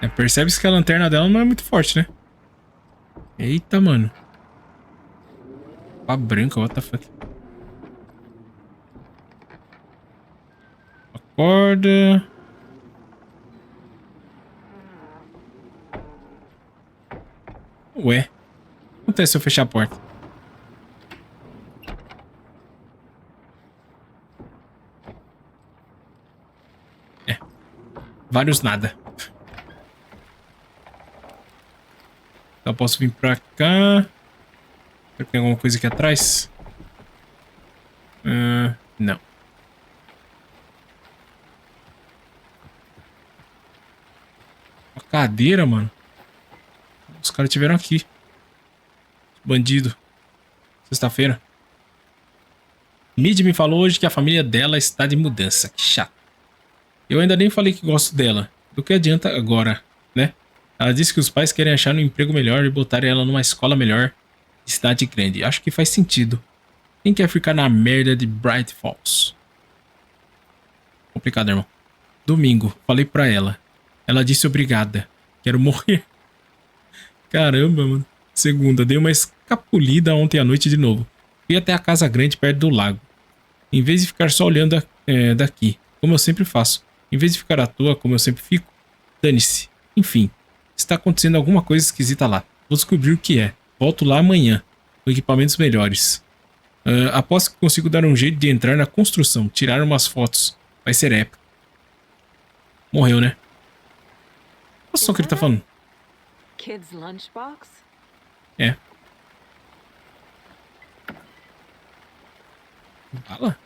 É, percebe-se que a lanterna dela não é muito forte, né? Eita, mano. Pá branca, what the fuck. Acorda. Ué. O que acontece se eu fechar a porta? É. Vários nada. Então eu posso vir pra cá. Será que tem alguma coisa aqui atrás? Não. Uma cadeira, mano. Os caras tiveram aqui. Bandido. Sexta-feira. Mid me falou hoje que a família dela está de mudança. Que chato. Eu ainda nem falei que gosto dela. Do que adianta agora, né? Ela disse que os pais querem achar um emprego melhor e botar ela numa escola melhor de cidade grande. Acho que faz sentido. Quem quer ficar na merda de Bright Falls? Complicado, irmão. Domingo, falei pra ela. Ela disse obrigada. Quero morrer. Caramba, mano. Segunda, dei uma escapulida ontem à noite de novo. Fui até a casa grande perto do lago. Em vez de ficar só olhando daqui, como eu sempre faço. Em vez de ficar à toa, como eu sempre fico. Dane-se. Enfim, está acontecendo alguma coisa esquisita lá. Vou descobrir o que é. Volto lá amanhã, com equipamentos melhores. Aposto que consigo dar um jeito de entrar na construção, tirar umas fotos. Vai ser épico. Morreu, né? Qual som que ele tá falando? Kid's lunchbox? É. Bala?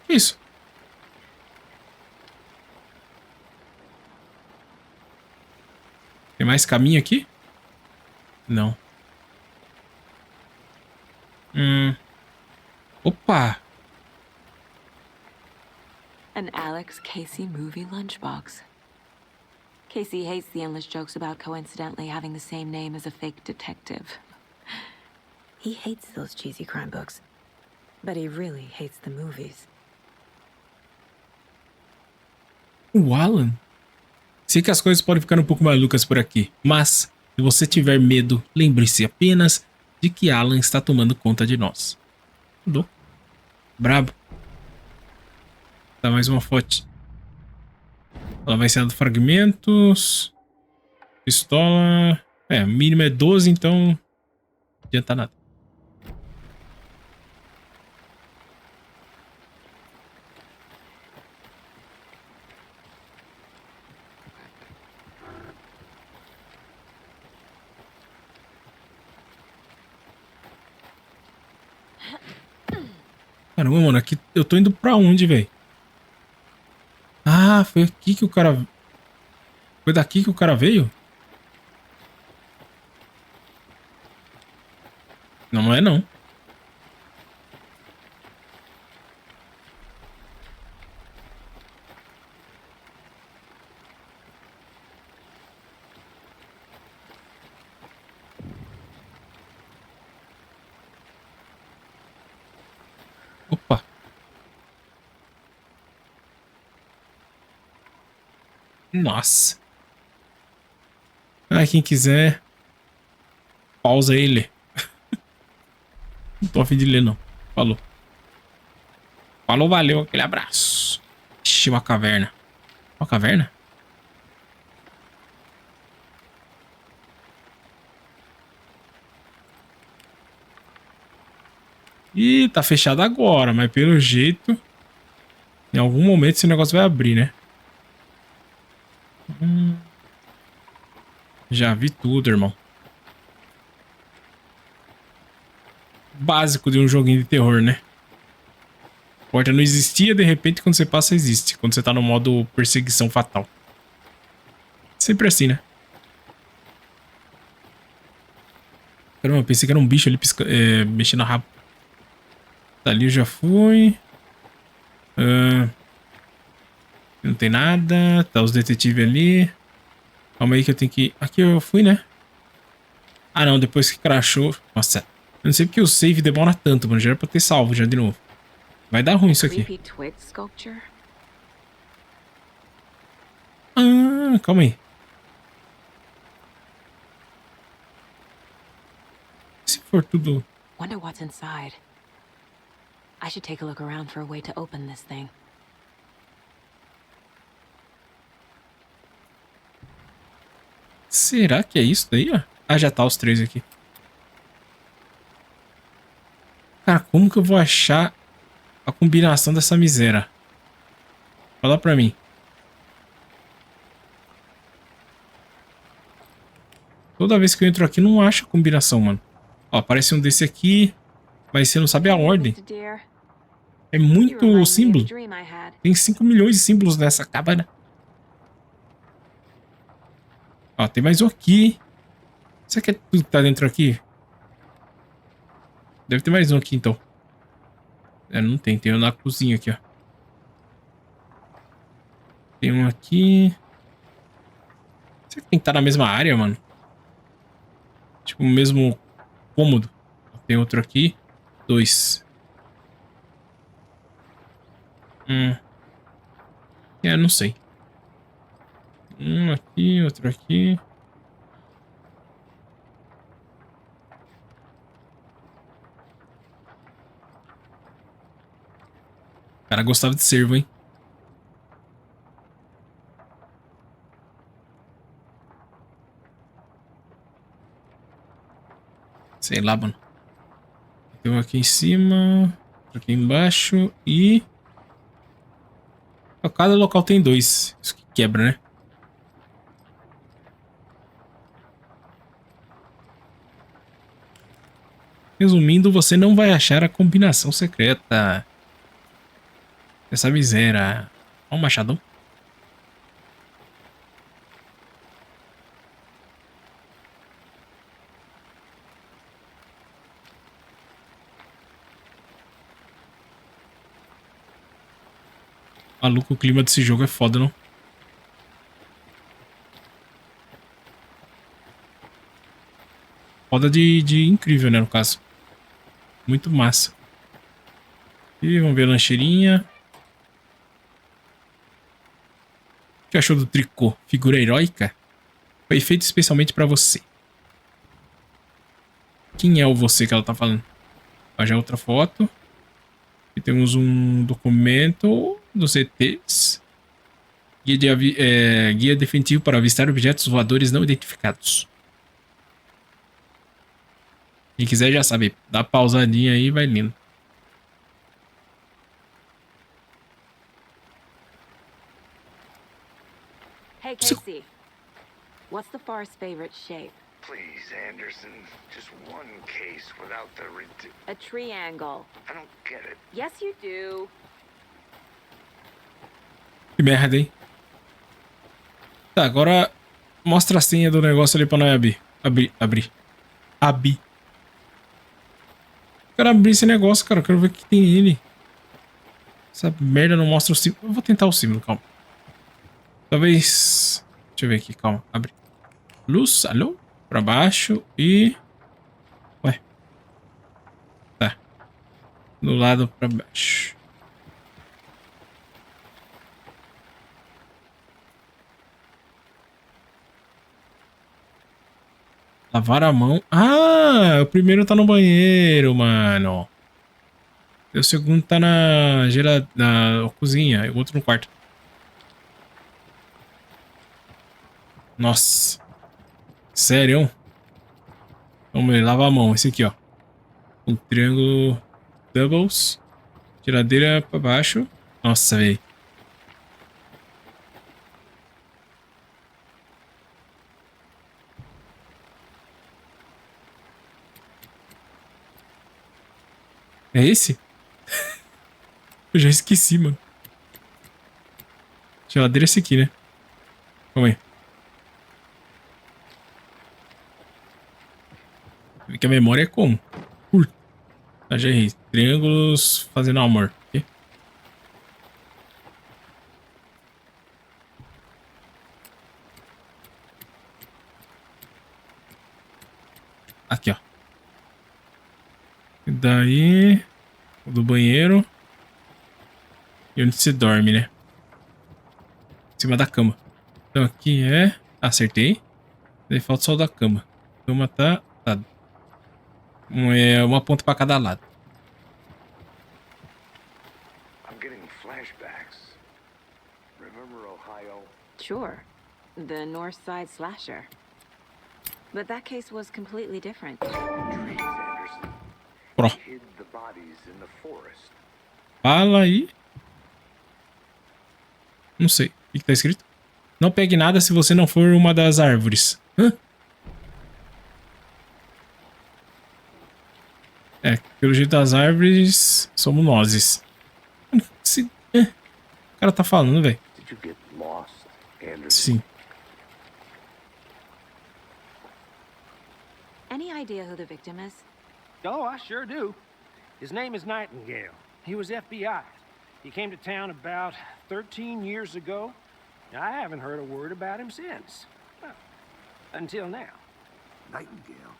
Que isso? Tem mais caminho aqui? Não. Opa! An Alex Casey movie lunchbox. Casey hates the endless jokes about coincidentally having the same name as a fake detective. He hates those cheesy crime books, but he really hates the movies. O Alan? Sei que as coisas podem ficar um pouco malucas por aqui, mas se você tiver medo, lembre-se apenas de que Alan está tomando conta de nós. Mudou. Brabo. Tá, mais uma foto. Ela vai ser de fragmentos. Pistola. É, o mínimo é 12, então não adianta nada. Caramba, mano, aqui eu tô indo pra onde, velho? Ah, foi aqui que o cara... Foi daqui que o cara veio? Não, não é não. Opa. Nossa. Ah, quem quiser... Pausa aí e lê. Não tô a fim de ler, não. Falou. Falou, valeu, aquele abraço. Ixi, uma caverna. Uma caverna? Ih, tá fechado agora, mas pelo jeito... Em algum momento esse negócio vai abrir, né? Já vi tudo, irmão. Básico de um joguinho de terror, né? A porta não existia, de repente quando você passa existe. Quando você tá no modo perseguição fatal. Sempre assim, né? Caramba, eu pensei que era um bicho ali mexendo a rabo. Dali eu já fui. Não tem nada. Tá os detetives ali. Calma aí que eu tenho que... Aqui eu fui, né? Ah, não. Depois que crashou... Nossa. Eu não sei porque o save demora tanto, mano. Já era pra ter salvo já de novo. Vai dar ruim isso aqui. Ah, calma aí. for tudo... Wonder what's inside. I should take a look around for a way to open this thing. Será que é isso daí, ó? Ah, já tá os 3 aqui. Cara, como que eu vou achar a combinação dessa miséria? Fala pra mim. Toda vez que eu entro aqui, não acho a combinação, mano. Ó, aparece um desse aqui, mas você não sabe a ordem. É muito símbolo. Tem 5 milhões de símbolos nessa cabana. Ó, tem mais um aqui. Será que é tudo que tá dentro aqui? Deve ter mais um aqui, então. É, não tem. Tem um na cozinha aqui, ó. Tem um aqui. Será que tem que estar na mesma área, mano? Tipo, o mesmo cômodo. Tem outro aqui. 2. É, não sei. Um aqui, outro aqui. O cara gostava de cervo, hein? Sei lá, mano. Tem um aqui em cima. Outro aqui embaixo. E... cada local tem 2. Isso que quebra, né? Resumindo, você não vai achar a combinação secreta. Essa miséria. Ó o machadão. Maluco, o clima desse jogo é foda, não? Foda de incrível, né, no caso. Muito massa. E vamos ver a lancheirinha. O que achou do tricô? Figura heróica? Foi feito especialmente pra você. Quem é o você que ela tá falando? Ó, já é outra foto. Aqui temos um documento dos ETs. Guia definitivo para avistar objetos voadores não identificados. Quem quiser já sabe. Dá pausadinha aí e vai lindo. Hey, Casey. What's the far's favorite shape? Please, Anderson. Just one case without the... A triangle. I don't get it. Yes, you do. Que merda, hein? Tá, agora mostra a senha do negócio ali pra nós abrir. Abrir. Quero abrir esse negócio, cara. Eu quero ver o que tem nele. Essa merda não mostra o símbolo. Eu vou tentar o símbolo, calma. Talvez... deixa eu ver aqui, calma. Abre. Luz, alô? Pra baixo e... ué. Tá. Do lado pra baixo. Lavar a mão. Ah, o primeiro tá no banheiro, mano. E o segundo tá na cozinha. E o outro no quarto. Nossa. Sério? Vamos ver, lava a mão. Esse aqui, ó. Um triângulo doubles. Geladeira pra baixo. Nossa, velho. É esse? Eu já esqueci, mano. Geladeira é esse aqui, né? Calma aí. Que a memória é como? Curta. Ah, já errei. Triângulos fazendo amor. Aqui. Aqui, ó. E daí... o do banheiro. E onde se dorme, né? Em cima da cama. Então aqui é... acertei. Daí falta só o da cama. A cama tá... Uma ponta pra cada lado. I'm getting flashbacks. Remember Ohio? Sure. The North Side slasher. But that case was completely different. Trees, Anderson. Pro. Hid the bodies in the forest. Fala aí. Não sei. O que tá escrito? Não pegue nada se você não for uma das árvores. Hã? É, pelo jeito das árvores, somos nozes. O cara tá falando, velho. Did you get lost, Anderson? Sim. Any idea who the victim is? Oh, I sure do. His name is Nightingale. He was FBI. He came to town about 13 years ago. I haven't heard a word about him since. Well, until now. Nightingale?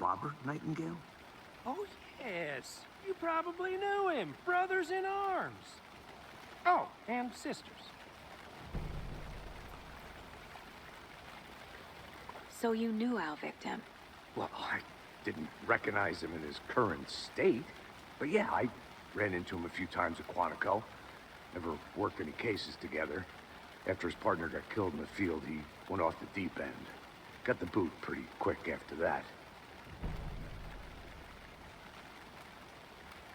Robert Nightingale? Oh, yes. You probably knew him. Brothers in arms. Oh, and sisters. So you knew our victim. Well, I didn't recognize him in his current state. But yeah, I ran into him a few times at Quantico. Never worked any cases together. After his partner got killed in the field, he went off the deep end. Got the boot pretty quick after that.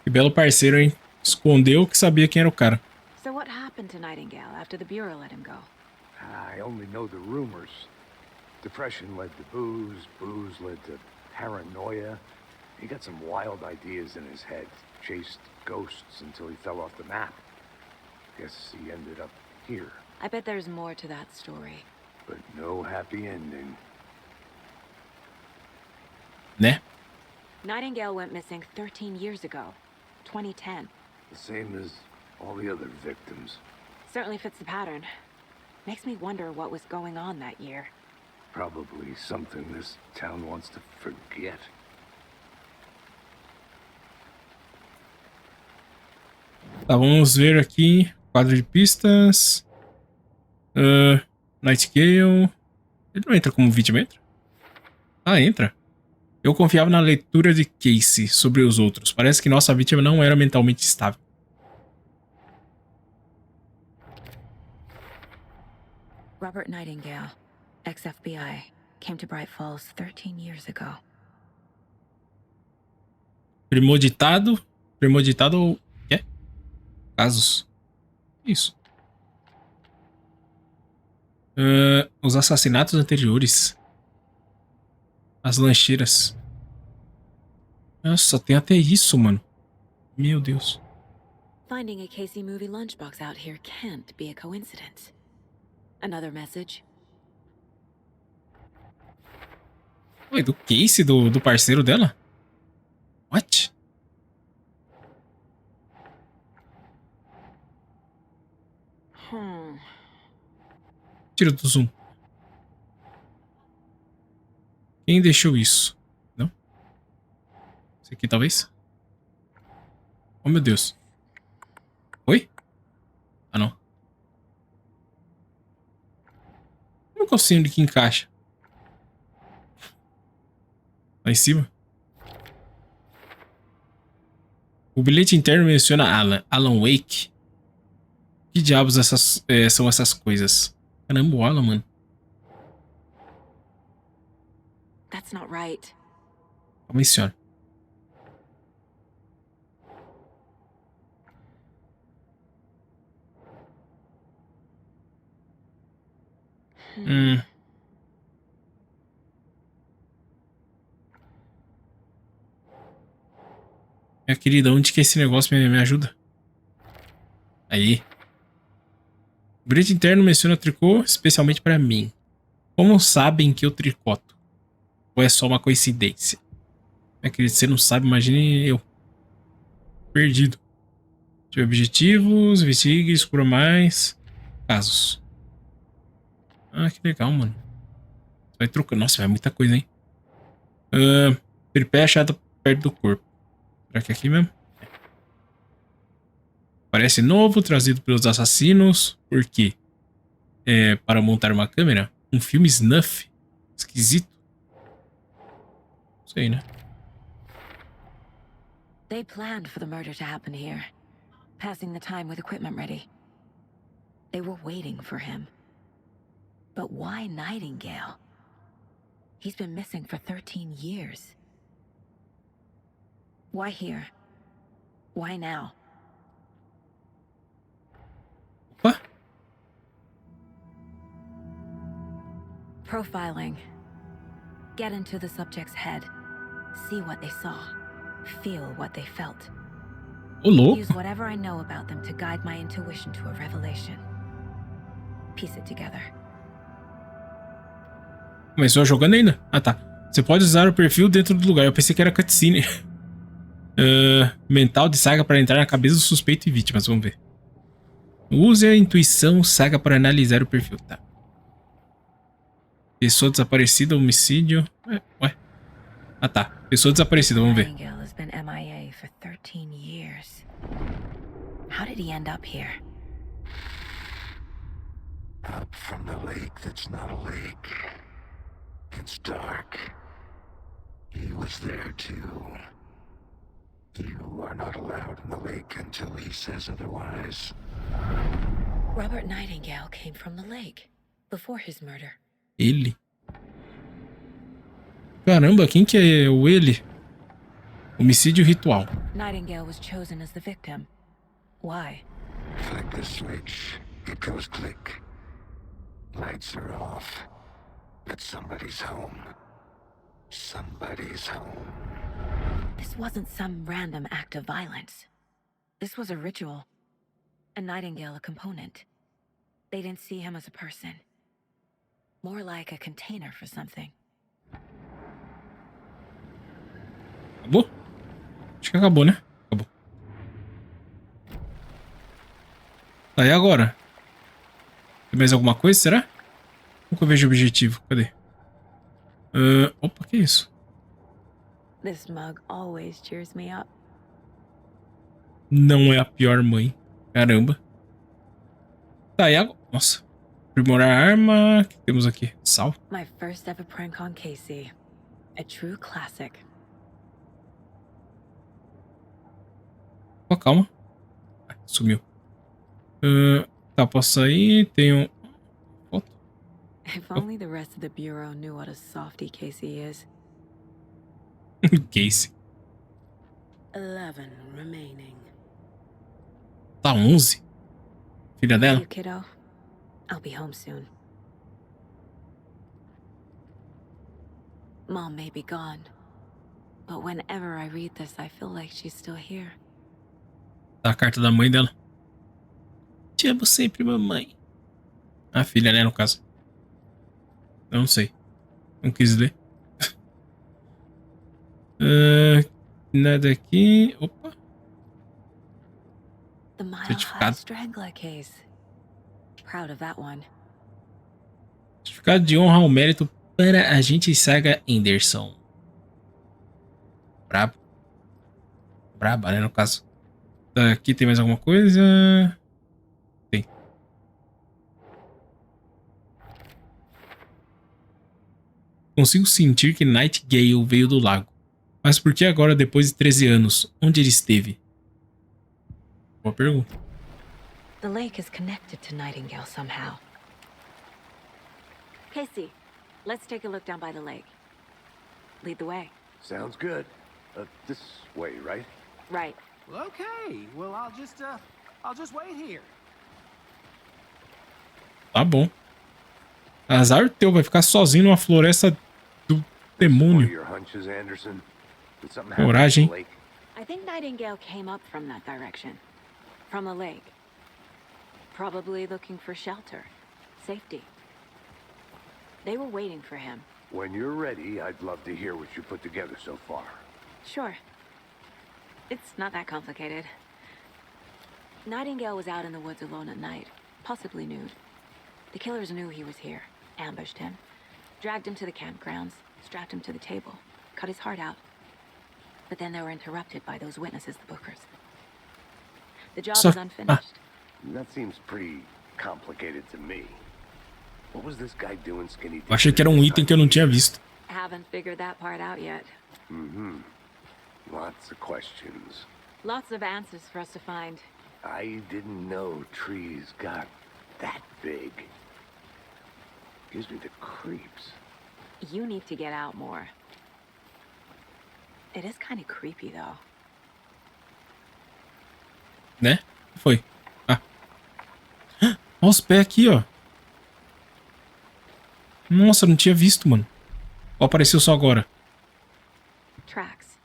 Que belo parceiro, hein? Escondeu que sabia quem era o cara. So what happened to Nightingale after the Bureau let him go? I only know the rumors. Depression led to booze, booze led to paranoia. He got some wild ideas in his head. Chased ghosts until he fell off the map. Guess he ended up here. I bet there's more to that story. But no happy ending. Né? Nightingale went missing 13 years ago. 2010. The same as all the other victims. Certainly fits the pattern. Makes me wonder what was going on that year. Probably something this town wants to forget. Tá, vamos ver aqui. Quadro de pistas. Nightingale. Ele não entra como vítima, entra? Ah, entra. Eu confiava na leitura de Casey sobre os outros. Parece que nossa vítima não era mentalmente estável. Robert Nightingale, ex-FBI, came to Bright Falls 13 years ago. Premeditado. Premeditado. Quê? Casos. Isso. Os assassinatos anteriores. As lancheiras. Nossa, tem até isso, mano. Meu Deus. Finding a Casey movie lunchbox out here can't be a coincidence. Another message? Oi, do Casey, do parceiro dela? What? Tira do zoom. Quem deixou isso? Não? Esse aqui, talvez? Oh, meu Deus. Oi? Ah, não. Como que eu sei onde que encaixa? Lá em cima? O bilhete interno menciona Alan Wake. Que diabos são essas coisas? Caramba, o Alan, mano. That's not right. Menciona. Minha querida, onde que esse negócio me ajuda? Aí. O bilhete interno menciona tricô especialmente para mim. Como sabem que eu tricoto? Ou é só uma coincidência? Minha querida, você não sabe, imagine eu. Perdido. Tive objetivos, investigue, escura mais. Casos. Ah, que legal, mano. Vai trocando. Nossa, vai muita coisa, hein? Tripé achado perto do corpo. Será que é aqui mesmo? Parece novo, trazido pelos assassinos. Por quê? Para montar uma câmera? Um filme snuff? Esquisito. Não sei, né? They planned for the murder to happen here, passing the time with equipment ready. They were waiting for him. But why Nightingale? He's been missing for 13 years. Why here? Why now? Opa. Profiling. Get into the subject's head. See what they saw. Feel what they felt. Ô, louco. Use whatever I know about them to guide my intuition to a revelation. Piece it together. Começou jogando ainda? Ah, tá. Você pode usar o perfil dentro do lugar. Eu pensei que era cutscene. Mental de saga para entrar na cabeça do suspeito e vítimas. Vamos ver. Use a intuição saga para analisar o perfil. Tá. Pessoa desaparecida, homicídio. Ué. Ah, tá. Pessoa desaparecida, vamos ver. Nightingale has been MIA for 13 years. How did he end up here? Up from the lake that's not a lake. It's dark. He was there too. You are not allowed in the lake until he says otherwise. Robert Nightingale came from the lake before his murder. Ele? Caramba, quem que é o ele? Homicídio ritual. Nightingale was chosen as the victim. Why? Flick the switch. It goes click. Lights are off. But somebody's home. Somebody's home. This wasn't some random act of violence. This was a ritual. And Nightingale a component. They didn't see him as a person. More like a container for something. Acabou? Acho que acabou, né? Acabou. Tá, e agora? Tem mais alguma coisa, será? Nunca vejo o objetivo. Cadê? Opa, que isso? This mug always cheers me up. Não é a pior mãe. Caramba. Tá, e agora? Nossa. Aprimorar a arma. O que temos aqui? Sal. My first ever prank on Casey. A true classic. Pô, calma. Ah, sumiu. Tá, posso sair. Tenho... Foto. If only the rest of the bureau knew what a softie Casey is. Casey. 11 remaining. Tá 11? Filha dela? You kiddo. I'll be home soon. Mom may be gone, but whenever I read this, I feel like she's still here. Tá a carta da mãe dela. Te amo sempre, mamãe. A filha, né, no caso. Eu não sei. Não quis ler. Nada aqui. Opa. The Mile High Certificado. Strangler case. Proud of that one. Certificado de honra ao mérito para agente saga Anderson. Brabo. Braba, né, no caso. Aqui tem mais alguma coisa? Tem. Consigo sentir que Nightingale veio do lago. Mas por que agora, depois de 13 anos? Onde ele esteve? Boa pergunta. The lake is connected to Nightingale somehow. Casey, let's take a look down by the lake. Lead the way. Sounds good. This way, right? Right. Well, okay. Well, I'll just wait here. Tá bom. Azar teu, vai ficar sozinho numa floresta do One of demônio. your hunches, Anderson? Did something happen Coragem. at the lake? I think Nightingale came up from that direction. From the lake. Probably looking for shelter. Safety. They were waiting for him. When you're ready, I'd love to hear what you put together so far. Sure. It's not that complicated. Nightingale was out in the woods alone at night, possibly nude. The killers knew he was here, ambushed him, dragged him to the campgrounds, strapped him to the table, cut his heart out. But then they were interrupted by those witnesses, the Bookers. The job is unfinished. That seems pretty complicated to me. What was this guy doing skinny dipping? Eu achei que era um item que eu não tinha visto. Haven't figured that part out yet. Lots of questions. Lots of answers for us to find. I didn't know trees got that big. Gives me the creeps. You need to get out more. It is kind of creepy, though. Né? Foi. Ah. Olha os pés aqui, ó. Nossa, não tinha visto, mano. Ou apareceu só agora? Tracks.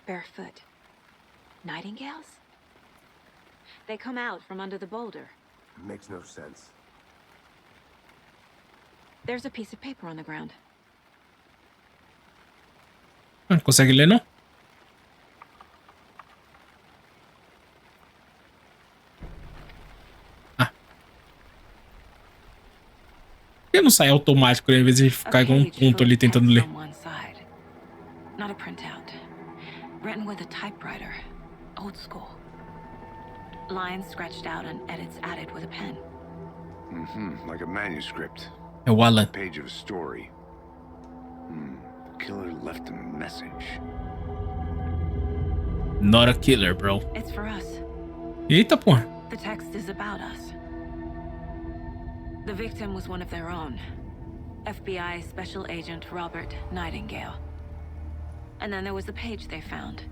Barefoot. Nightingales? They come out from under the boulder. Makes no sense. There's a piece of paper on the ground. Ah, não consegue ler, não? Ah. Por que não sai automático, né? Em vez de ficar igual um ponto ali tentando ler? Not a printout. Written with a typewriter. Old school. Lines scratched out and edits added with a pen. Like a manuscript. É o Alan. Page of a story. The killer left a message. Not a killer, bro. It's for us. Eita, porra. The text is about us. The victim was one of their own. FBI Special Agent Robert Nightingale. And then there was the page they found.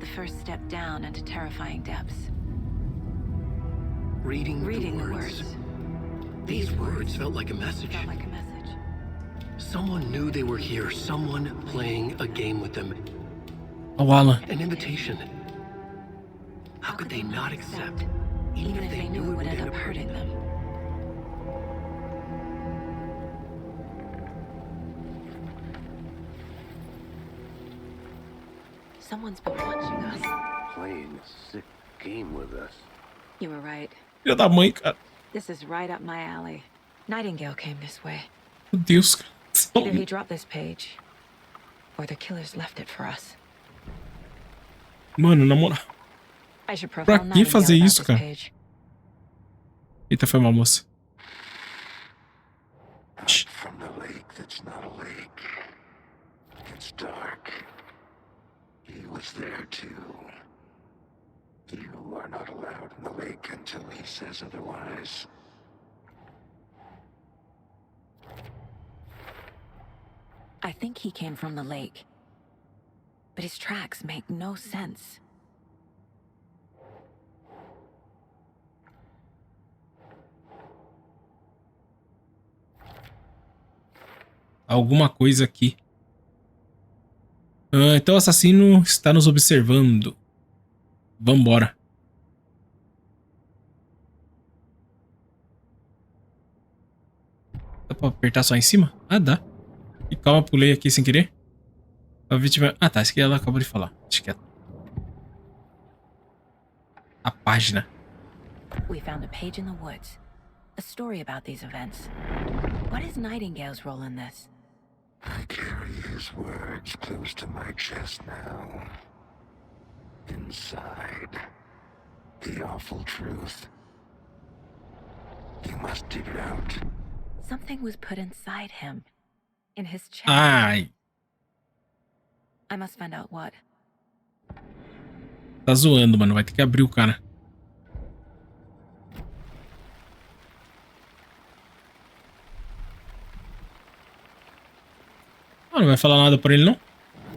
The first step down into terrifying depths. Reading the the words. words. These words felt like a message. Felt like a message. Someone knew they were here. Someone playing a game with them. O Alan. An invitation. How could they not accept, even if they knew it would end up hurting them? Someone's been watching us. Playing a sick game with us. You were right. Filha da mãe, cara. This is right up my alley. Nightingale came this way. Meu Deus, cara. Either he dropped this page, or the killers left it for us. Mano, na moral. I should Pra profile que Nightingale fazer about isso, this cara? page. Eita, foi mal, moça. Out from the lake that's not a lake. It's dark. He was there too. You are not allowed in the lake until he says otherwise. I think he came from the lake. But his tracks make no sense. Alguma coisa aqui. Então o assassino está nos observando. Vambora. Dá pra apertar só em cima? Ah, dá. E calma, pulei aqui sem querer. A vítima... Ah, tá. Isso que ela acabou de falar. Deixa quieto. A página. We found a page in the woods. A story about these events. What is Nightingale's role in this? I carry his words close to my chest now. Inside, the awful truth. You must dig it out. Something was put inside him. In his chest. Ai. I must find out what. Tá zoando, mano. Vai ter que abrir o cara. Ah, não vai falar nada pra ele, não?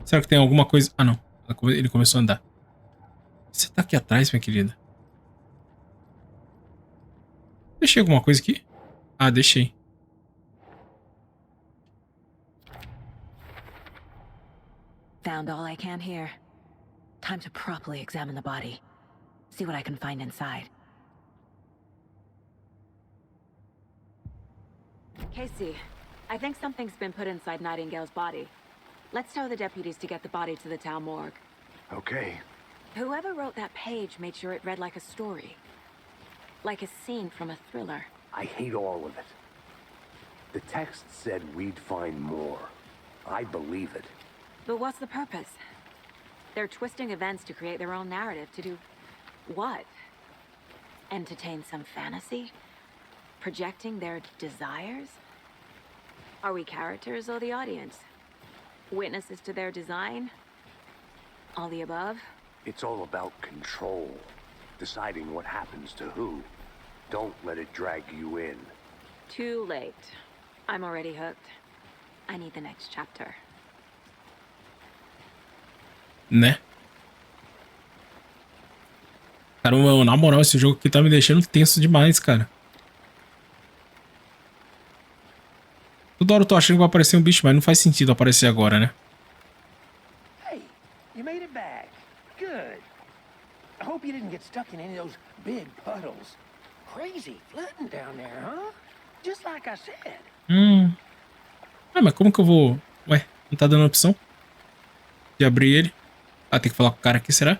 Será que tem alguma coisa... Ah, não. Ele começou a andar. Você tá aqui atrás, minha querida? Deixei alguma coisa aqui? Ah, deixei. Found all I can here. Time to properly examine the body. See what I can find inside. Casey, I think something's been put inside Nightingale's body. Let's tell the deputies to get the body to the town morgue. Okay. Whoever wrote that page made sure it read like a story. Like a scene from a thriller. I hate all of it. The text said we'd find more. I believe it. But what's the purpose? They're twisting events to create their own narrative to do what? Entertain some fantasy? Projecting their desires? Are we characters or the audience? Witnesses to their design? All the above? It's all about control. Deciding what happens to who. Don't let it drag you in. Too late. I'm already hooked. I need the next chapter. Né? Caramba, na moral, esse jogo aqui tá me deixando tenso demais, cara. Toda hora eu tô achando que vai aparecer um bicho, mas não faz sentido aparecer agora, né? Hey, you made it back. Good. I hope you didn't get stuck in any of those big puddles. Crazy flooding down there, huh? Just like I said. Ah, mas como que eu vou... Ué, não tá dando opção de abrir ele? Ah, tem que falar com o cara aqui, será?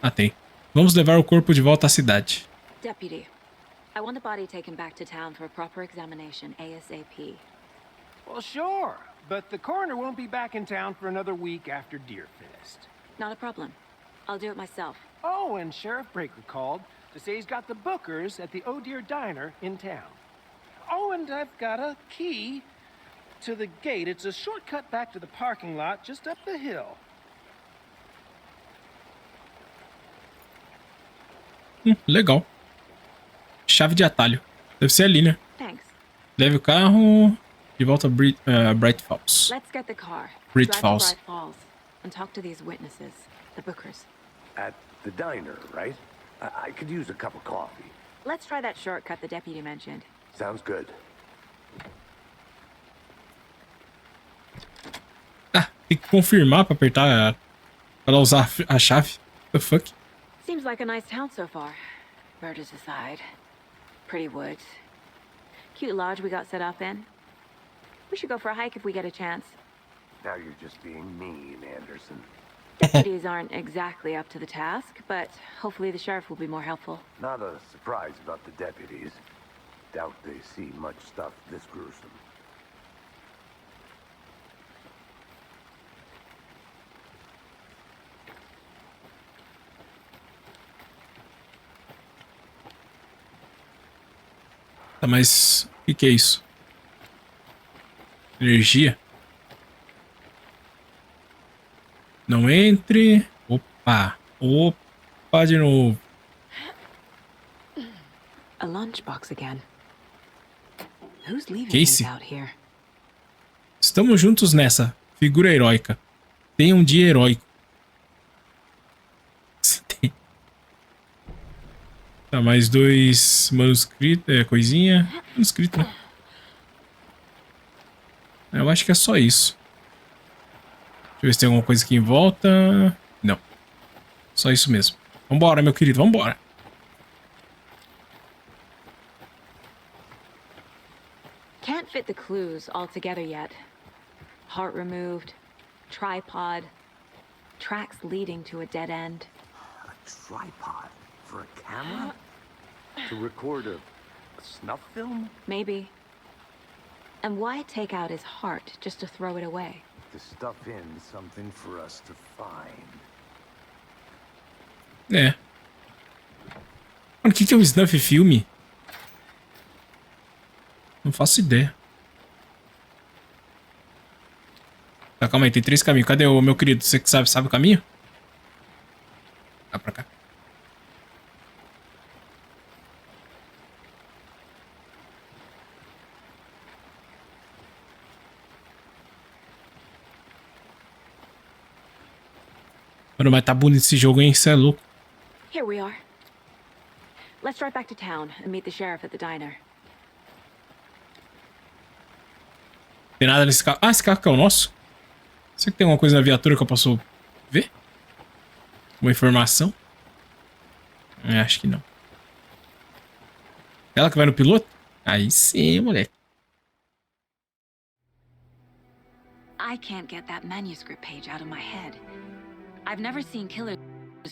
Ah, tem. Vamos levar o corpo de volta à cidade. Deputy, I want the body taken back to town for a proper examination ASAP. Well, sure, but the coroner won't be back in town for another week after Deerfest. Not a problem. I'll do it myself. Oh, and Sheriff Breaker called to say he's got the bookers at the Oh Dear Diner in town. Oh, and I've got a key to the gate. It's a shortcut back to the parking lot just up the hill. Legal. Chave de atalho. Deve ser ali, né? Thanks. Leve o carro de volta a Bright Falls. Let's get the car. Bright Drive Falls. to Bright Falls and talk to these witnesses, the bookers. At the diner, right? I could use a cup of coffee. Let's try that shortcut the deputy mentioned. Sounds good. Ah, tem que confirmar pra apertar... Pra ela usar a chave. What the fuck? Seems like a nice town so far. Murders aside. Pretty woods. Cute lodge we got set up in. We should go for a hike if we get a chance. Now you're just being mean, Anderson. Deputies aren't exactly up to the task, but hopefully the sheriff will be more helpful. Not a surprise about the deputies. Doubt they see much stuff this gruesome. Tá, mas... O que é isso? Energia? Não entre... Opa! Opa de novo. A lunchbox again. Who's leaving Casey? things out here? Estamos juntos nessa. Figura heróica. Tenha um dia heróico. Tá, mais 2 manuscritos. Coisinha. Manuscrito, né? Eu acho que é só isso. Deixa eu ver se tem alguma coisa aqui em volta. Não. Só isso mesmo. Vambora, meu querido. Vambora. Can't fit the clues all together yet. Heart removed, tripod, tracks leading to a dead end. A tripod for a camera? To record a snuff film? Maybe. And why take out his heart just to throw it away? To stuff in something for us to find. É. Mano, o que é um snuff filme? Não faço ideia. Tá, calma aí, tem 3 caminhos. Cadê o meu querido? Você que sabe o caminho? Cá pra cá. Mano, mas tá bonito esse jogo, hein? Você é louco. Here we are. Let's drive back to town and meet the sheriff at the diner. Tem nada nesse carro. Ah, esse carro que é o nosso? Será que tem alguma coisa na viatura que eu posso ver? Uma informação? Acho que não. Ela que vai no piloto? Aí sim, moleque. I can't get that manuscript page out of my head. I've never seen killers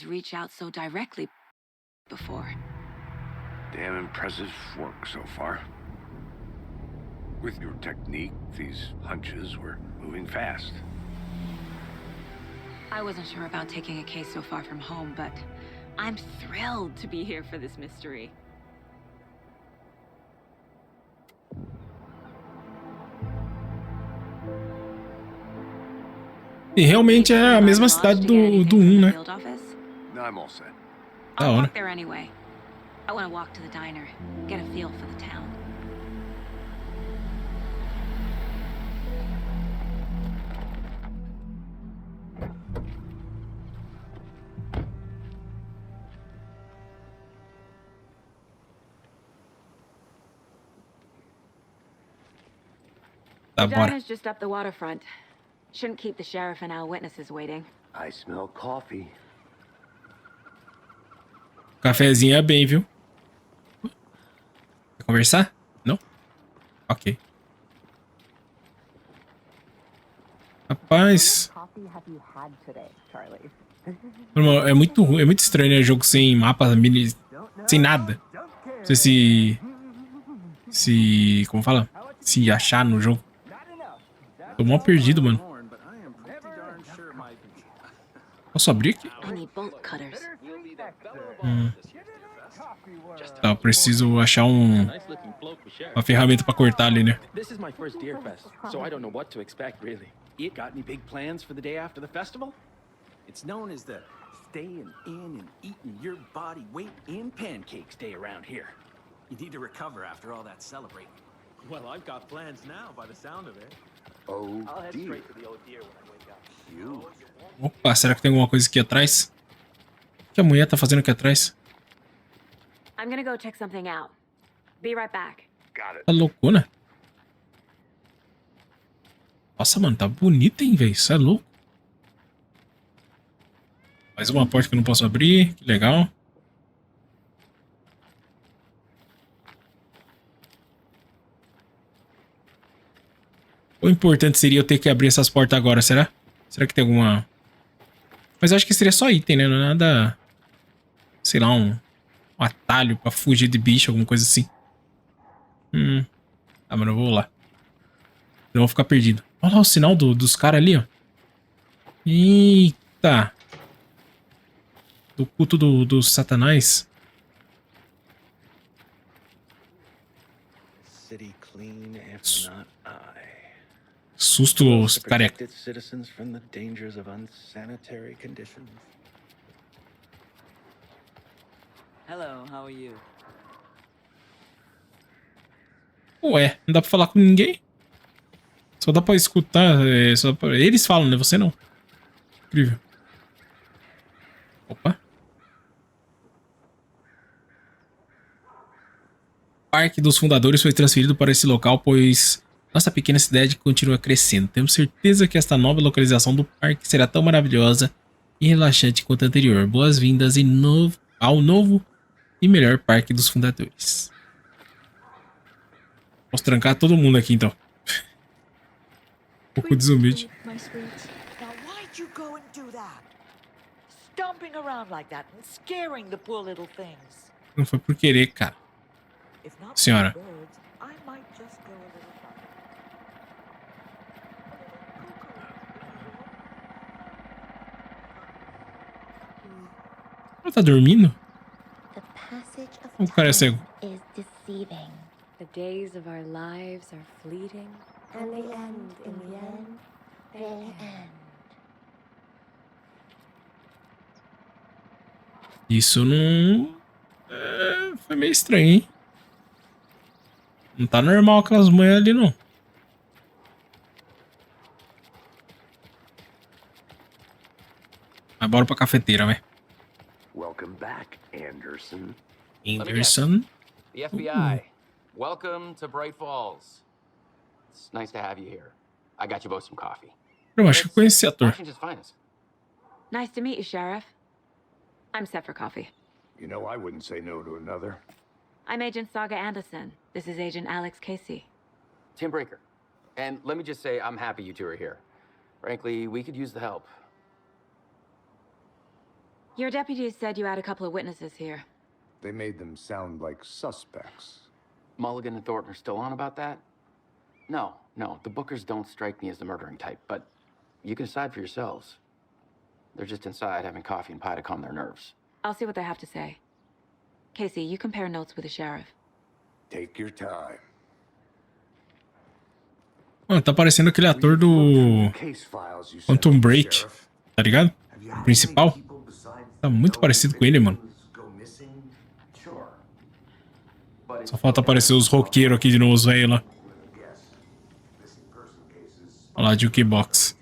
reach out so directly before. Damn impressive work so far. With your technique, these hunches were moving fast. I wasn't sure about taking a case so far from home, but I'm thrilled to be here for this mystery. E realmente é a mesma cidade do 1, né? No, I'm all set. Da I'll hora. walk there anyway. I want to walk to the diner, get a feel for the town. Tá, The bora. diner's just up the waterfront. Shouldn't keep the sheriff and our witnesses waiting. I smell coffee. Cafezinho é bem, viu? Quer conversar? Não? Ok. Rapaz. Mano, é muito ruim, é muito estranho, né? Jogo sem mapa, mini, sem nada. Não sei como fala? Se achar no jogo. Tô mal perdido, mano. Posso abrir aqui? I need bolt cutters. Tá, eu preciso achar uma ferramenta pra cortar ali, né? This is my first Deer Fest, so I don't know what to expect, really. It got any big plans for the day after the festival? It's known as the staying in and eating your body weight in pancakes day around here. You need to recover after all that celebrating. Well, I've got plans now by the sound of it. Oh, I'll head dear. straight to the old deer when I wake up. You. Opa, será que tem alguma coisa aqui atrás? O que a mulher tá fazendo aqui atrás? I'm gonna go check something out. Be right back. Got it. Tá loucona? Nossa, mano, tá bonita, hein, velho? Isso é louco. Mais uma porta que eu não posso abrir. Que legal. O importante seria eu ter que abrir essas portas agora, será? Será que tem alguma... Mas eu acho que seria só item, né? Não é nada... Sei lá, um atalho pra fugir de bicho, alguma coisa assim. Ah, mano, eu vou lá. Eu vou ficar perdido. Olha lá o sinal dos caras ali, ó. Eita. Do culto do satanás. City clean if not I. Susto, os careca. Protected citizens from the dangers of unsanitary conditions. Hello, how are you? Ué, não dá pra falar com ninguém? Só dá pra escutar. Eles falam, né? Você não. Incrível. Opa. O Parque dos Fundadores foi transferido para esse local, pois nossa pequena cidade continua crescendo. Temos certeza que esta nova localização do parque será tão maravilhosa e relaxante quanto a anterior. Boas-vindas ao novo e melhor Parque dos Fundadores. Posso trancar todo mundo aqui, então. Um pouco de zumbi. My sweet. Now why'd you go and do that? Stomping around like that and scaring the poor little things. Não foi por querer, cara. If not Senhora. for the birds, I might just go a little farther. Ela tá dormindo? The passage of O cara é cego. time is deceiving. The days of our lives are fleeting. And they end in the end. They end. Isso não... foi meio estranho, hein? Não tá normal aquelas manhas ali, não. Mas bora pra cafeteira, vai. Welcome back, Anderson. Anderson. The FBI. Welcome to Bright Falls. It's nice to have you here. I got you both some coffee. Eu acho que eu conheci esse ator. Washington's finest. Nice to meet you, Sheriff. I'm set for coffee. You know, I wouldn't say no to another. I'm Agent Saga Anderson. This is Agent Alex Casey. Tim Breaker. And let me just say, I'm happy you two are here. Frankly, we could use the help. Your deputies said you had a couple of witnesses here. They made them sound like suspects. Mulligan and Thornton are still on about that? No, the Bookers don't strike me as the murdering type, but you can decide for yourselves. They're just inside having coffee and pie to calm their nerves. I'll see what they have to say. Casey, you compare notes with the sheriff. Take your time. Mano, tá parecendo aquele ator do Quantum Break, tá ligado? O principal. Tá muito parecido com ele, mano. Só falta aparecer os roqueiros aqui de novo, os velhos lá. Olha lá, Jukebox.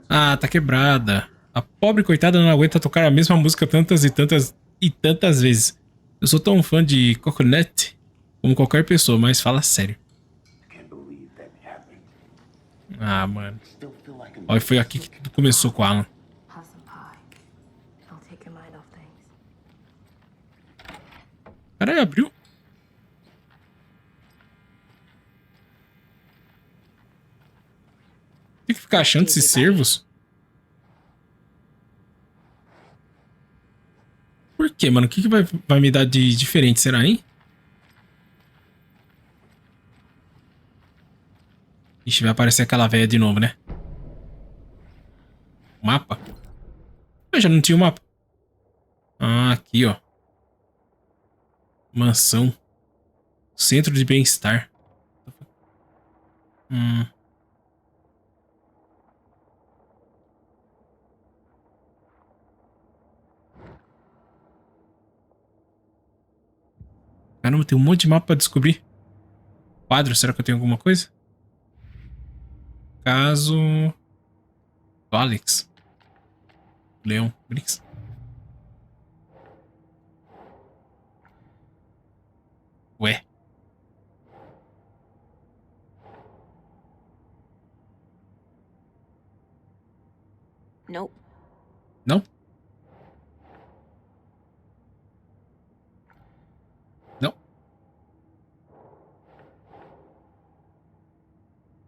Ah, tá quebrada. A pobre coitada não aguenta tocar a mesma música tantas e tantas e tantas vezes. Eu sou tão fã de Coconut como qualquer pessoa, mas fala sério. Ah, mano. Olha, foi aqui que tudo começou com o Alan. Caralho, abriu? Tem que ficar achando esses servos? Por quê, mano? O que vai me dar de diferente, será, hein? Ixi, vai aparecer aquela velha de novo, né? Mapa? Eu já não tinha o mapa. Ah, aqui, ó. Mansão. Centro de bem-estar. Caramba, tem um monte de mapa pra descobrir. Quadro, será que eu tenho alguma coisa? Caso... do Alex. Leão, Brix. Ué. Nope. Não? Não.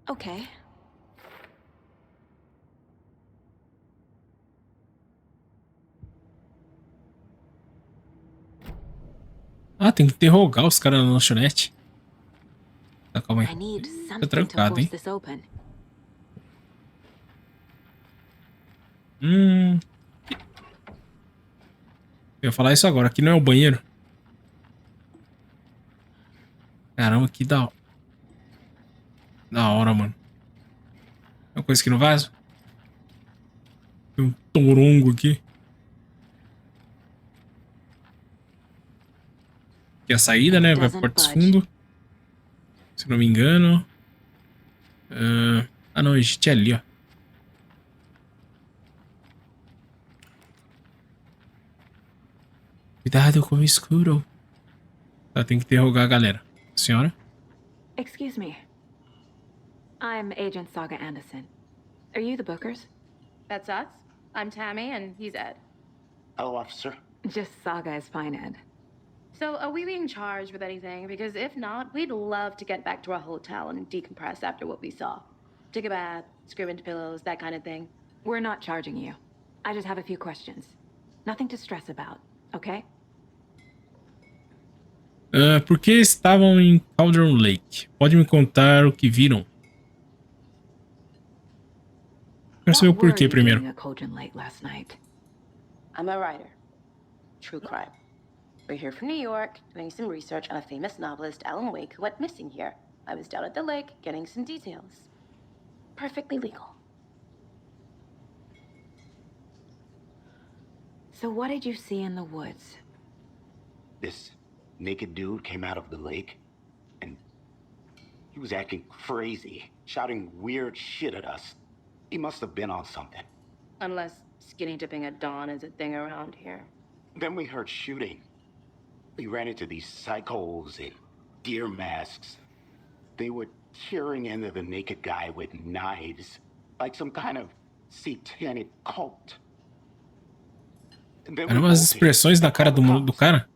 Okay. Ah, tem que interrogar os caras na lanchonete. Tá, calma I aí. need Tá something to trancado, force hein? this open. Eu ia falar isso agora. Aqui não é o banheiro. Caramba, que da hora, mano. Tem uma coisa aqui no vaso? Tem um torongo aqui. Aqui é a saída, né? Vai pro Porto dos Fundos. Se não me engano. Ah, não. A gente é ali, ó. Cuidado com o escuro. Tá, tem que interrogar a galera. Senhora? Excuse me. I'm Agent Saga Anderson. Are you the Bookers? That's us. I'm Tammy, and he's Ed. Hello, officer. Just Saga is fine, Ed. So, are we being charged with anything? Because if not, we'd love to get back to our hotel and decompress after what we saw. Take a bath, scream into pillows, that kind of thing. We're not charging you. I just have a few questions. Nothing to stress about, okay? Por que estavam em Cauldron Lake? Pode me contar o que viram? Quero saber o porquê primeiro. I'm a writer. True crime. We're here from New York, doing some research on a famous novelist, Alan Wake, who went missing here. I was down at the lake, getting some details. Perfectly legal. So what did you see in the woods? This naked dude came out of the lake, and he was acting crazy, shouting weird shit at us. He must have been on something. Unless skinny dipping at dawn is a thing around here. Then we heard shooting. We ran into these psychos in deer masks. They were tearing into the naked guy with knives, like some kind of satanic cult. Eram umas expressões na cara do cara.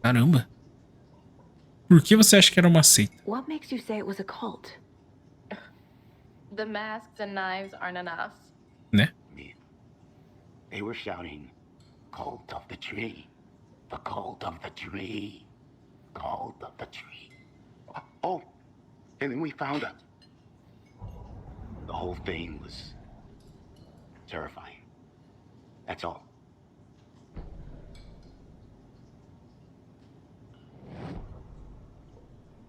Caramba. Por que você acha que era uma seita? What makes you say it was a cult? The masks and knives aren't enough. Né? They were shouting, "Cult of the tree, the cult of the tree, cult of the tree." Oh, and then we found out. The whole thing was terrifying. That's all.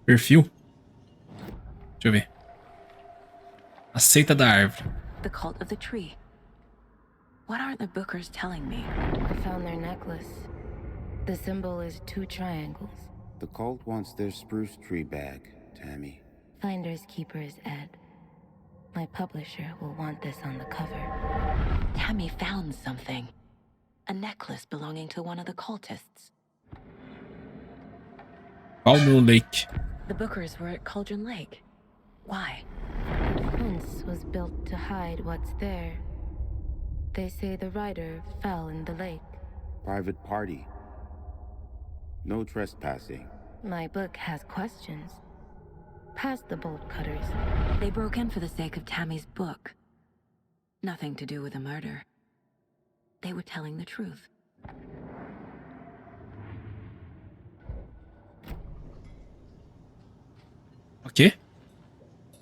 Perfil? Deixa eu ver. A seita da árvore. The cult of the tree. What aren't the Bookers telling me? I found their necklace. The symbol is 2 triangles. The cult wants their spruce tree back, Tammy. Finders keepers, Ed. My publisher will want this on the cover. Tammy found something. A necklace belonging to one of the cultists. Cauldron Lake. The Bookers were at Cauldron Lake. Why? The fence was built to hide what's there. They say the rider fell in the lake. Private party. No trespassing. My book has questions. Past the bolt cutters. They broke in for the sake of Tammy's book. Nothing to do with a murder. They were telling the truth. Ok.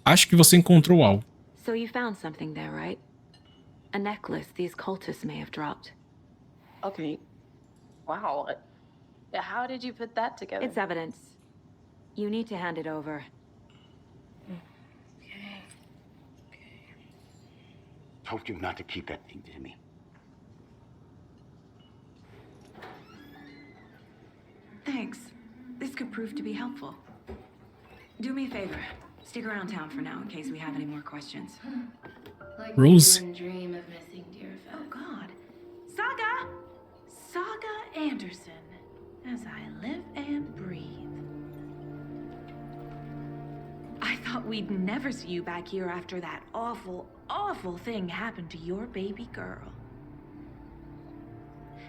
Acho que você encontrou algo. So you found something there, right? A necklace these cultists may have dropped. Okay. Wow. How did you put that together? It's evidence. You need to hand it over. Told you not to keep that thing, Timmy. Thanks. This could prove to be helpful. Do me a favor. Stick around town for now in case we have any more questions. Like Rose. dream of missing dear Oh, God. Saga Anderson. As I live and breathe. I thought we'd never see you back here after that awful, awful thing happened to your baby girl.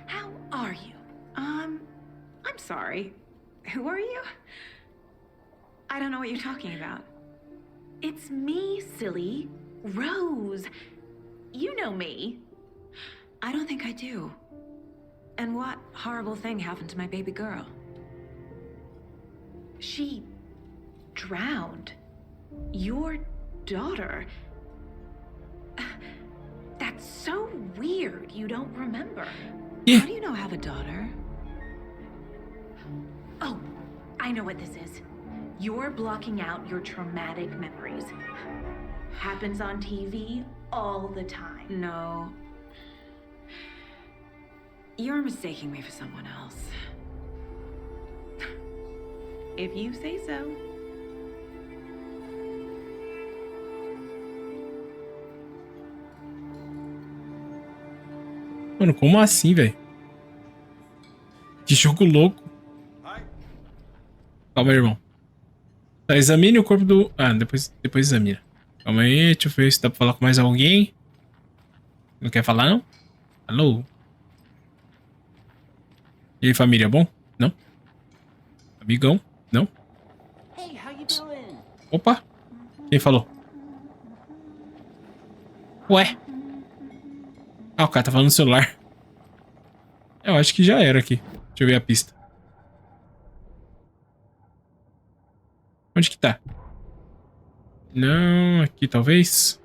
How are you? I'm sorry. Who are you? I don't know what you're talking about. It's me, silly. Rose. You know me. I don't think I do. And what horrible thing happened to my baby girl? She drowned. Your daughter. That's so weird you don't remember. How do you know I have a daughter? Oh, I know what this is. You're blocking out your traumatic memories. Happens on TV all the time. No. You're mistaking me for someone else. If you say so. Mano, como assim, velho? Que jogo louco. Calma aí, irmão. Tá, examine o corpo do... Ah, depois examina. Calma aí, deixa eu ver se dá pra falar com mais alguém. Não quer falar, não? Alô? E aí, família, bom? Não? Amigão? Não? Hey, how you doing? Opa! Quem falou? Ué? Ah, o cara tá falando no celular. Eu acho que já era aqui. Deixa eu ver a pista. Onde que tá? Não, aqui talvez.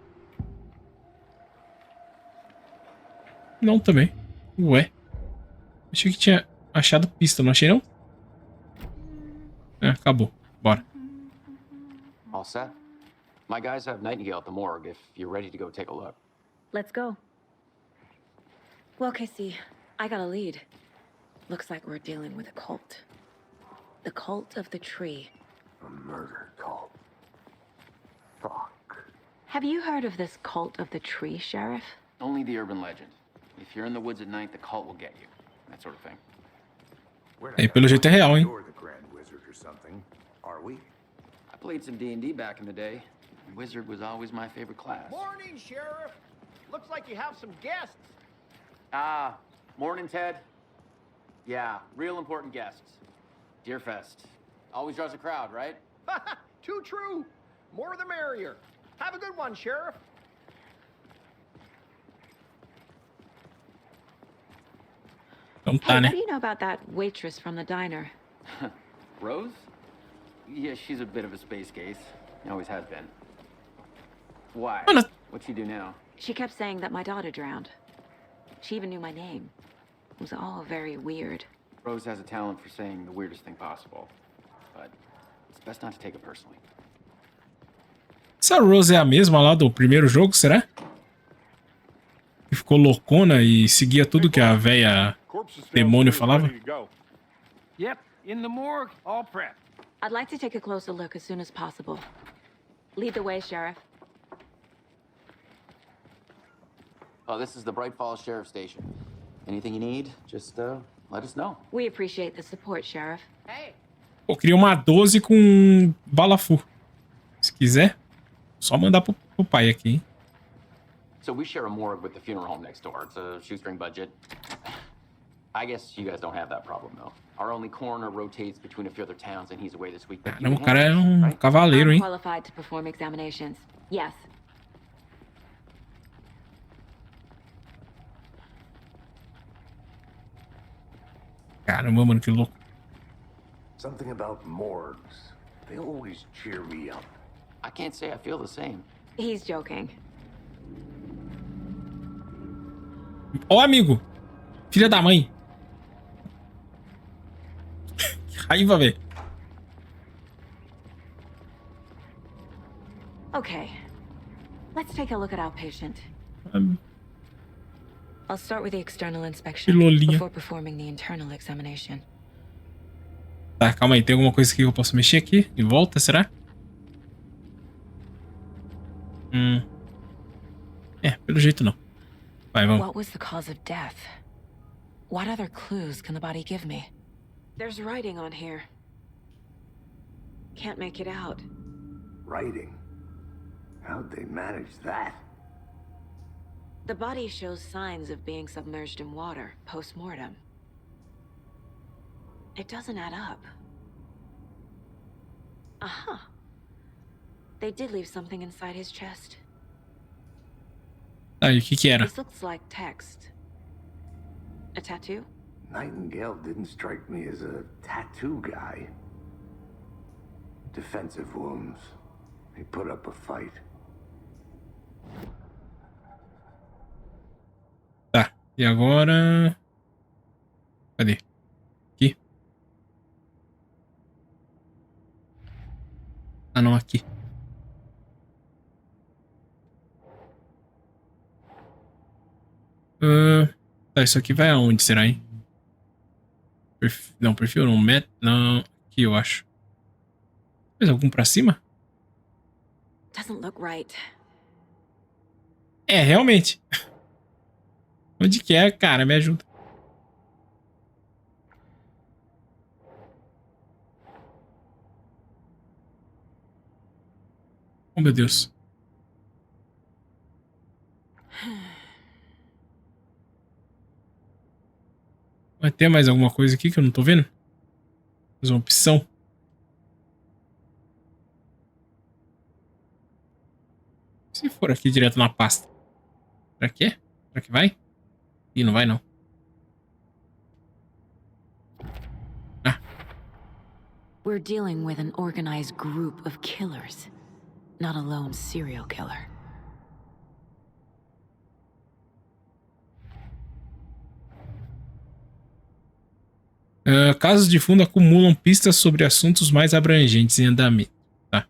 Não também. Ué. Achei que tinha achado pista, não achei não? É, acabou. Bora. All set? My guys have Nightingale at the morgue if you're ready to go take a look. Let's go. Well, Casey, I got a lead. Looks like we're dealing with a cult. The cult of the tree. A murder cult. Fuck. Have you heard of this cult of the tree, Sheriff? Only the urban legend. If you're in the woods at night, the cult will get you. That sort of thing. E pelo jeito é real, hein? You're the Grand Wizard or something, are we? I played some D&D back in the day. Wizard was always my favorite class. Morning, Sheriff. Looks like you have some guests. Morning, Ted. Yeah, real important guests. Deerfest. Always draws a crowd, right? Too true. More the merrier. Have a good one, Sheriff. Então Hey, tá, né? what do you know about that waitress from the diner? Rose? Yeah, she's a bit of a space case. Always has been. Why? What'd she do now? She kept saying that my daughter drowned. She even knew my name. It was all very weird. Rose has a talent for saying the weirdest thing possible. But it's Best not to take it personally. Essa Rose é a mesma lá do primeiro jogo, será? Que ficou loucona e seguia tudo que a véia demônio falava? Yep, in the morgue, all prepped. I'd like to take a closer look as soon as possible. Lead the way, Sheriff. Oh, this is the Bright Falls Sheriff Station. Anything you need, just let us know. We appreciate the support, Sheriff. Hey. Pô, queria uma 12 com balafu. Se quiser, só mandar pro pai aqui, hein? So we share a morgue with the funeral home next door. It's a shoestring budget. I guess you guys don't have that problem, though. Our only coroner rotates between a few other towns, and he's away this week. Caramba, o cara é um cavaleiro, hein? Qualified to perform examinations. Yes. Caramba, mano, que louco. Something about morgues. They always cheer me up. I can't say I feel the same. He's joking. Ó, amigo. Filha da mãe. Que raiva, velho. Okay. Let's take a look at our patient. I'll start with the external inspection before performing the internal examination. Tá, calma aí. Tem alguma coisa que eu posso mexer aqui? De volta, será? É, pelo jeito não. Vai, vamos. What was the cause of death? What other clues can the body give me? There's writing on here. Can't make it out. Writing? How'd they manage that? The body shows signs of being submerged in water post-mortem. It doesn't add up. Aha. They did leave something inside his chest. Tá, e o que era? This looks like text. A tattoo? Nightingale didn't strike me as a tattoo guy. Defensive wounds. He put up a fight. Tá, e agora... Cadê? Aqui. Ah, não, aqui. Tá, isso aqui vai aonde, será, hein? Não, perfil não. Não, aqui eu acho. Fez algum pra cima? Doesn't look right. É, realmente. Onde que é, cara? Me ajuda. Oh, meu Deus. Vai ter mais alguma coisa aqui que eu não tô vendo? Mais uma opção. Se for aqui direto na pasta. Será que é? Será que vai? Ih, não vai não. Ah. We're dealing with an organized group of killers, not a lone serial killer. Casos de fundo acumulam pistas sobre assuntos mais abrangentes em andamento. Tá.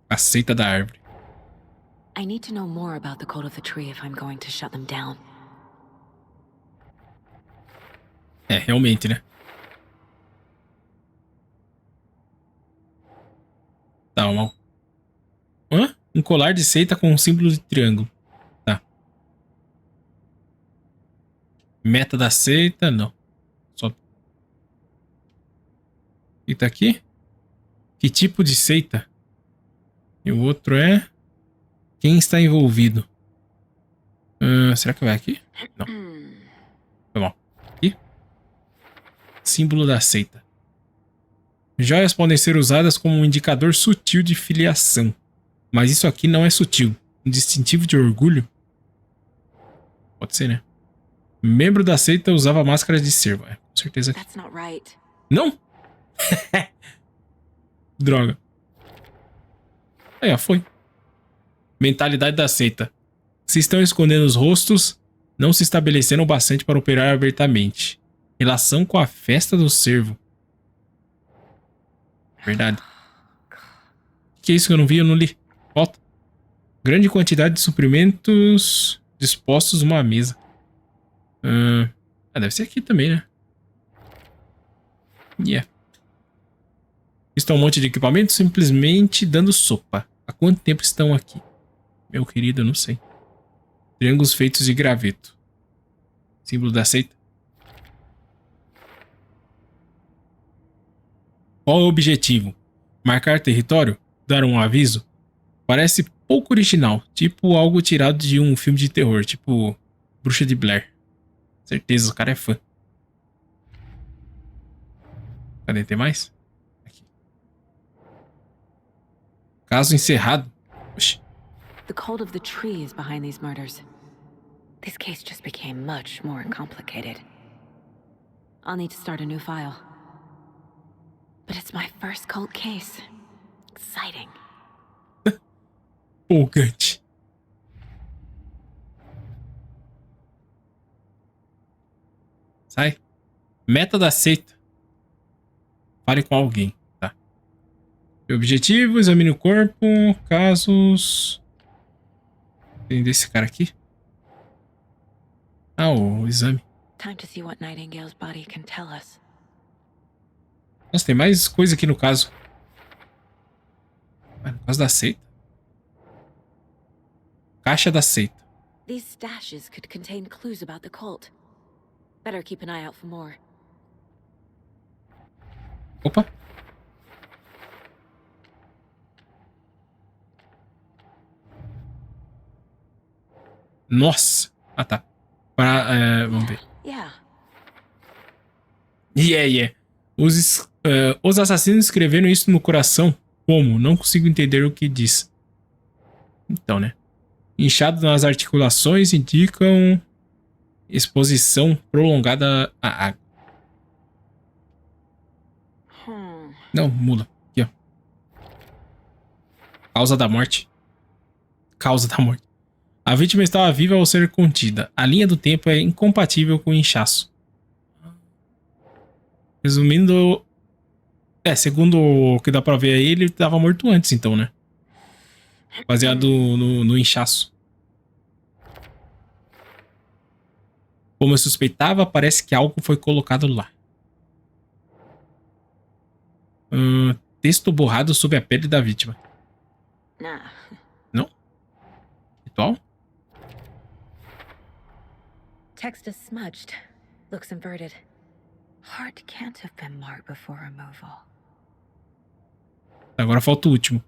A seita da árvore. I need to know more about the code of the tree if I'm going to shut them down. É, realmente, né? Tá, um colar de seita com um símbolo de triângulo. Tá. Meta da seita, não. Só... E tá aqui? Que tipo de seita? E o outro é... Quem está envolvido? Será que vai aqui? Não. Foi mal. Aqui? Símbolo da seita. Joias podem ser usadas como um indicador sutil de filiação. Mas isso aqui não é sutil. Um distintivo de orgulho? Pode ser, né? Membro da seita usava máscaras de cervo. É, com certeza. That's not right. Não? Droga. Aí, ó, foi. Mentalidade da seita. Se estão escondendo os rostos, não se estabeleceram bastante para operar abertamente. Relação com a festa do cervo. Verdade. O que é isso que eu não vi? Eu não li. Volta. Grande quantidade de suprimentos dispostos numa mesa. Deve ser aqui também, né? Yeah. Estão um monte de equipamento simplesmente dando sopa. Há quanto tempo estão aqui? Meu querido, eu não sei. Triângulos feitos de graveto. Símbolo da seita. Qual é o objetivo? Marcar território? Dar um aviso? Parece pouco original. Tipo algo tirado de um filme de terror. Tipo Bruxa de Blair. Certeza, o cara é fã. Cadê? Tem mais? Aqui. Caso encerrado. Oxi. The cult of the tree is behind these murders. This case just became much more complicated. I'll need to start a new file. But it's my first cult case. Exciting. Empolgante. Sai. Meta da seita. Fale com alguém. Tá. Objetivo, examine o corpo. Casos. Tem desse cara aqui? Ah, o exame. Time to see what Nightingale's body can tell us. Nossa, tem mais coisa aqui no caso. No caso da seita. Caixa da seita. These stashes could contain clues about the cult. Better keep an eye out for more. Opa. Nossa. Ah, tá. Vamos ver. Yeah. Os assassinos escreveram isso no coração. Como? Não consigo entender o que diz. Então, né? Inchado nas articulações indicam exposição prolongada à água. Não, mula. Aqui, ó. Causa da morte. A vítima estava viva ao ser contida. A linha do tempo é incompatível com o inchaço. Resumindo... segundo o que dá pra ver aí, ele estava morto antes, então, né? Baseado no inchaço. Como eu suspeitava, parece que algo foi colocado lá. Texto borrado sob a pele da vítima. Não? Ritual? Text is smudged. Looks inverted. Heart can't have been marked before removal. Agora falta o último.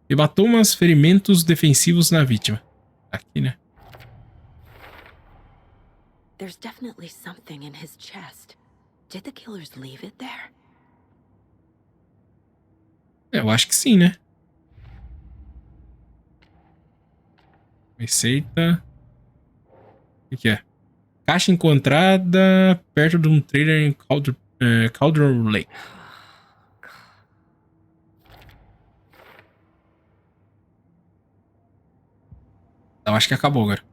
Hematomas, ferimentos defensivos na vítima. Aqui, né? There's definitely something in his chest. Did the killers leave it there? Eu acho que sim, né? Receita. O que é? Caixa encontrada perto de um trailer em Cauldron Lake. Eu acho que acabou agora.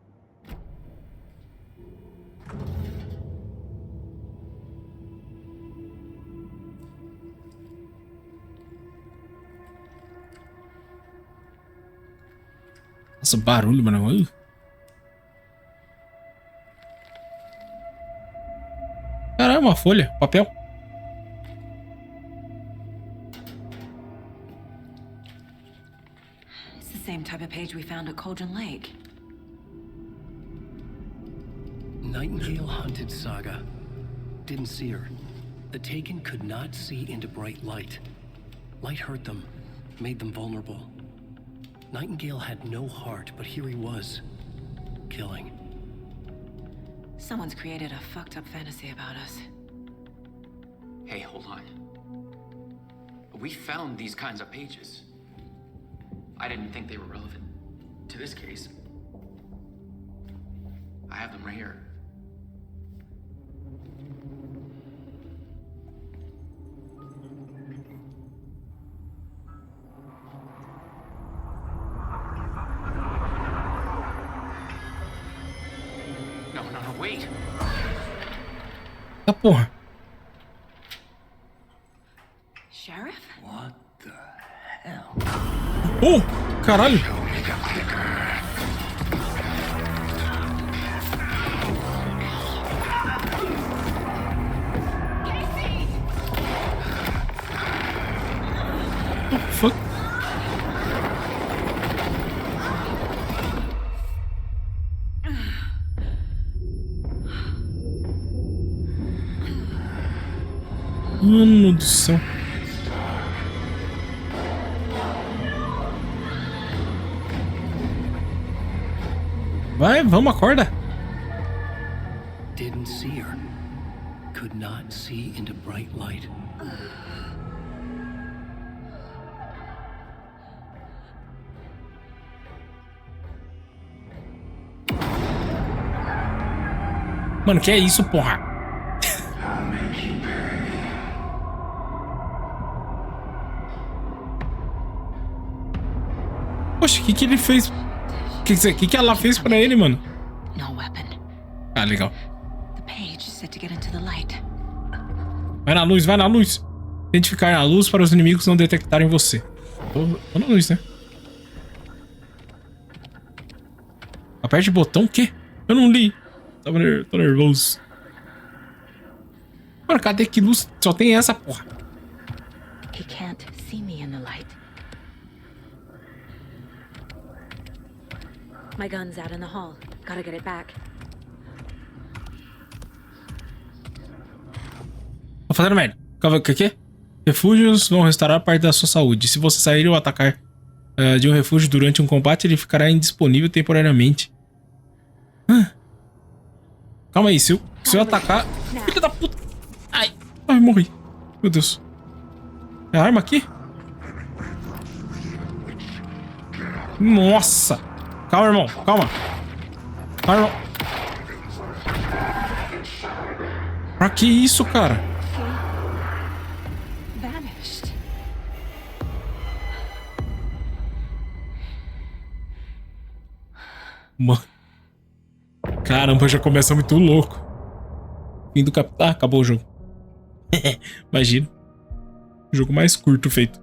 Nossa, barulho, mano. Caramba, uma folha, papel. It's the same type of page we found at Cauldron Lake. Nightingale hunted Saga. Didn't see her. The Taken could not see into bright light. Light hurt them, made them vulnerable. Nightingale had no heart, but here he was, killing. Someone's created a fucked up fantasy about us. Hey, hold on. We found these kinds of pages. I didn't think they were relevant to this case. I have them right here. No, wait. Ah, porra. Sheriff? What Oh, caralho. Fuck. Mano do céu. Vai, vamos, acorda. Didn't see her. Could not see into bright light. Mano, que é isso, porra? Poxa, o que ele fez? O que ela fez pra ele, mano? Ah, legal. Vai na luz, vai na luz. Tente ficar na luz para os inimigos não detectarem você. Tô na luz, né? Aperte o botão, o quê? Eu não li. Tô nervoso. Mano, cadê que luz? Só tem essa, porra. He can't see me in the light. My gun's out in the hall. Gotta get it back. Tô fazendo merda. O que? Refúgios vão restaurar parte da sua saúde. Se você sair ou atacar de um refúgio durante um combate, ele ficará indisponível temporariamente. Calma aí, se eu atacar... Filha da puta! Ai, morri. Meu Deus. É a arma aqui? Nossa! Calma, irmão. Calma. Calma, irmão. Pra que isso, cara? Mano. Caramba, já começa muito louco. Fim do cap... Ah, acabou o jogo. Imagina. O jogo mais curto feito.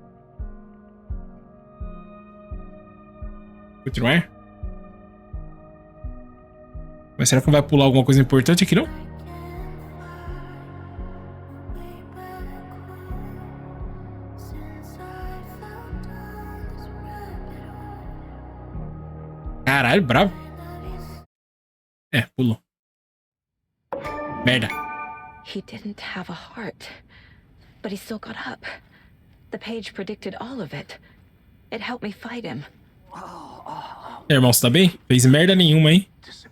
Continuar? Mas será que não vai pular alguma coisa importante aqui, não? Caralho, bravo. Pulou. Merda. He didn't have a heart, but he still got up. The page predicted all of it. It helped me fight him. Irmão, você tá bem? Fez merda nenhuma, hein? Você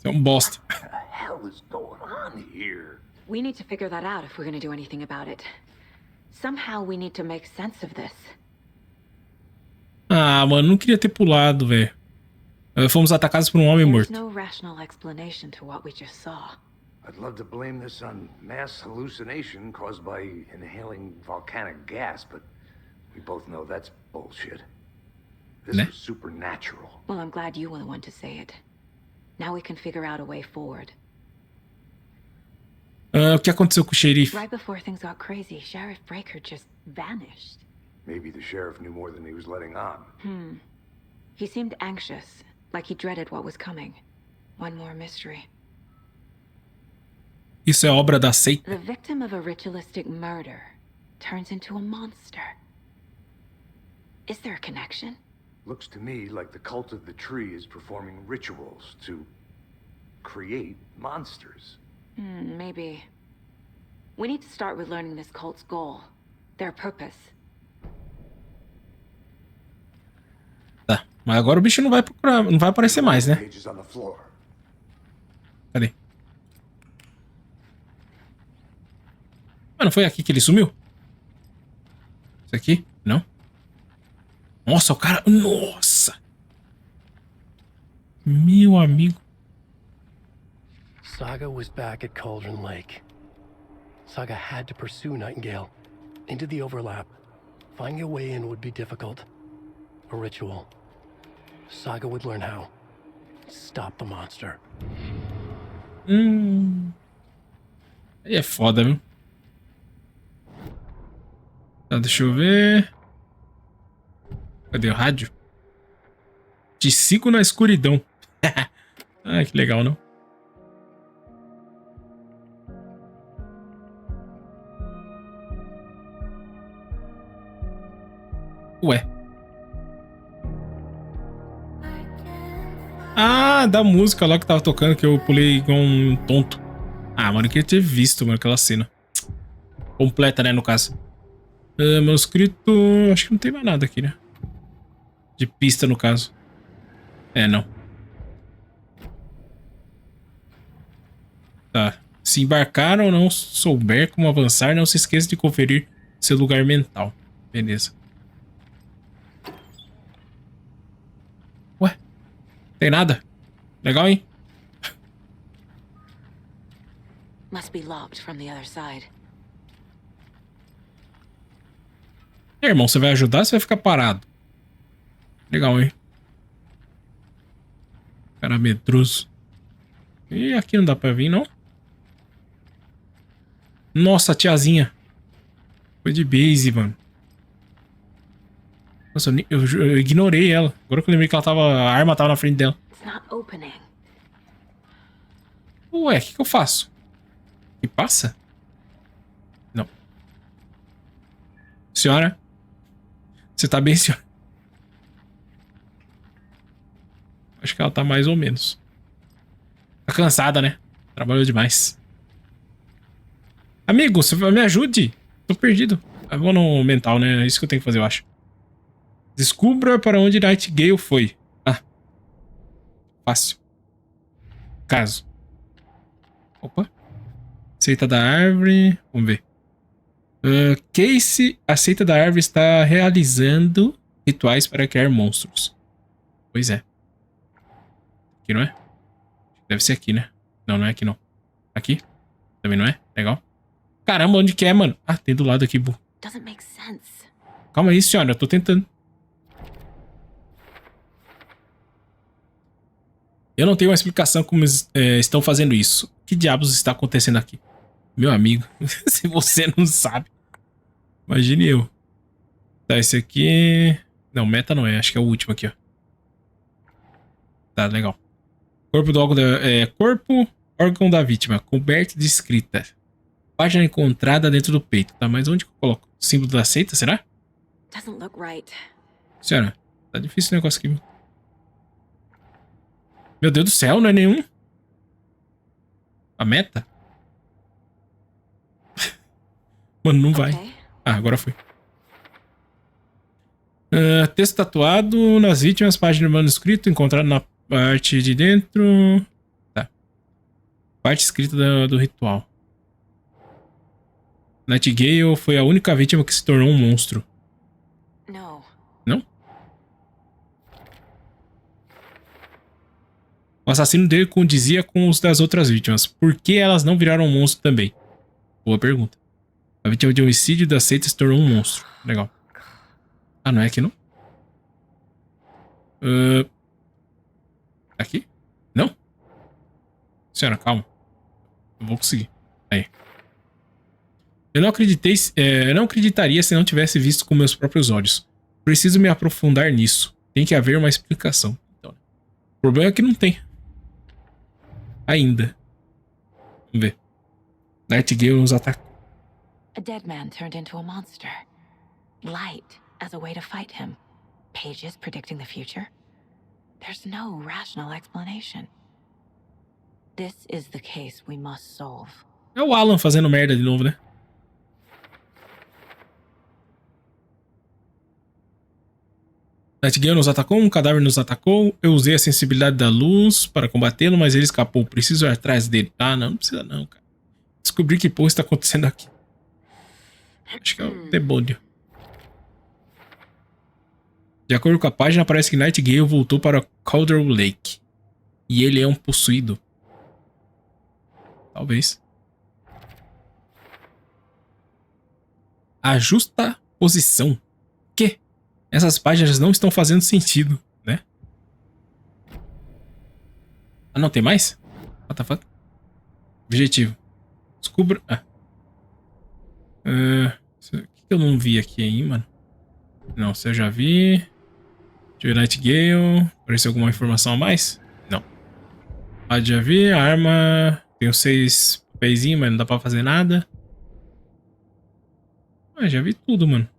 é um bosta. We need to figure that out if we're gonna do anything about it. Somehow we need to make sense of this. Ah, mano, não queria ter pulado, velho. Fomos atacados por um homem morto. No rational explanation to what we just saw. I'd love to blame this on mass hallucination caused by inhaling volcanic gas, but we both know that's bullshit. This was supernatural. Well, I'm glad you were the one to say it. Now we can figure out a way forward. O que aconteceu com o xerife? Right before things got crazy, Sheriff Breaker just vanished. Maybe the sheriff knew more than he was letting on. He seemed anxious, like he dreaded what was coming. One more mystery. Isso é obra da seita. The victim of a ritualistic murder turns into a monster. Is there a connection? Looks to me like the cult of the tree is performing rituals to create monsters. Maybe. We need to start with learning this cult's goal, their purpose. Tá, mas agora o bicho não vai procurar, não vai aparecer mais, né? Cadê? Mano, foi aqui que ele sumiu? Isso aqui? Não? Nossa, o cara... Nossa! Meu amigo. Saga was back at Cauldron Lake. Saga had to pursue Nightingale into the overlap. Finding a way in would be difficult. A ritual. Saga would learn how. Stop the monster. Aí é foda, viu? Tá, deixa eu ver. Cadê o rádio? Te sigo na escuridão. Ah, que legal, não? Ué. Ah, da música lá que tava tocando, que eu pulei igual um tonto. Ah, mano, eu queria ter visto, mano, aquela cena. Completa, né, no caso. Manuscrito... Acho que não tem mais nada aqui, né? De pista, no caso. É, não. Tá. Se embarcar ou não souber como avançar, não se esqueça de conferir seu lugar mental. Beleza. Ué? Tem nada? Legal, hein? Must be locked from the other side. E aí, irmão, você vai ajudar ou você vai ficar parado? Legal, hein? Cara medroso. E aqui não dá pra vir, não? Nossa, a tiazinha. Foi de base, mano. Nossa, eu ignorei ela. Agora que eu lembrei que ela tava... A arma tava na frente dela. Ué, o que eu faço? E passa? Não. Senhora? Você tá bem, senhora? Acho que ela tá mais ou menos. Tá cansada, né? Trabalhou demais. Amigo, você me ajude. Tô perdido. Eu vou no mental, né? É isso que eu tenho que fazer, eu acho. Descubra para onde Nightingale foi. Ah. Fácil. Caso. Opa. Seita da árvore. Vamos ver. Casey, a seita da árvore está realizando rituais para criar monstros. Pois é. Aqui não é? Deve ser aqui, né? Não, não é aqui não. Aqui? Também não é? Legal. Caramba, onde que é, mano? Ah, tem do lado aqui, bu. Calma aí, senhora. Eu tô tentando. Eu não tenho uma explicação como estão fazendo isso. Que diabos está acontecendo aqui? Meu amigo, se você não sabe, imagine eu. Tá, esse aqui... Não, meta não é. Acho que é o último aqui, ó. Tá, legal. Corpo do órgão corpo, órgão da vítima, coberto de escrita. Página encontrada dentro do peito. Tá, mas onde que eu coloco? Símbolo da seita, será? Senhora, tá difícil o negócio aqui. Meu Deus do céu, não é nenhum. A meta? Mano, não vai. Ah, agora foi. Texto tatuado nas vítimas, página do manuscrito, encontrado na parte de dentro. Tá. Parte escrita do ritual. Nightingale foi a única vítima que se tornou um monstro. Não? O assassino dele condizia com os das outras vítimas. Por que elas não viraram um monstro também? Boa pergunta. A vítima de homicídio da seita se tornou um monstro. Legal. Ah, não é aqui não? Aqui? Não? Senhora, calma. Eu vou conseguir. Aí. Eu não acreditaria se não tivesse visto com meus próprios olhos. Preciso me aprofundar nisso. Tem que haver uma explicação. Então, o problema é que não tem. Ainda. Vamos ver. Nightingale nos atacou. A dead man turned into a monster. Light as a way to fight him. Pages predicting the future. There's no rational explanation. This is the case we must solve. É o Alan fazendo merda de novo, né? Nightingale nos atacou, um cadáver nos atacou. Eu usei a sensibilidade da luz para combatê-lo, mas ele escapou. Preciso ir atrás dele. Ah, não precisa não, cara. Descobri que porra está acontecendo aqui. Acho que é o demônio. De acordo com a página, parece que Nightingale voltou para Caldwell Lake. E ele é um possuído. Talvez. Ajusta posição. Que? Essas páginas não estão fazendo sentido, né? Ah, não tem mais? What the fuck? Objetivo. Descubra... O que que eu não vi aqui aí, mano? Não, se eu já vi. Deixa eu ver, Nightingale. Apareceu alguma informação a mais? Não. Já vi, a arma. Tenho 6 papeizinhos, mas não dá pra fazer nada. Ah, já vi tudo, mano.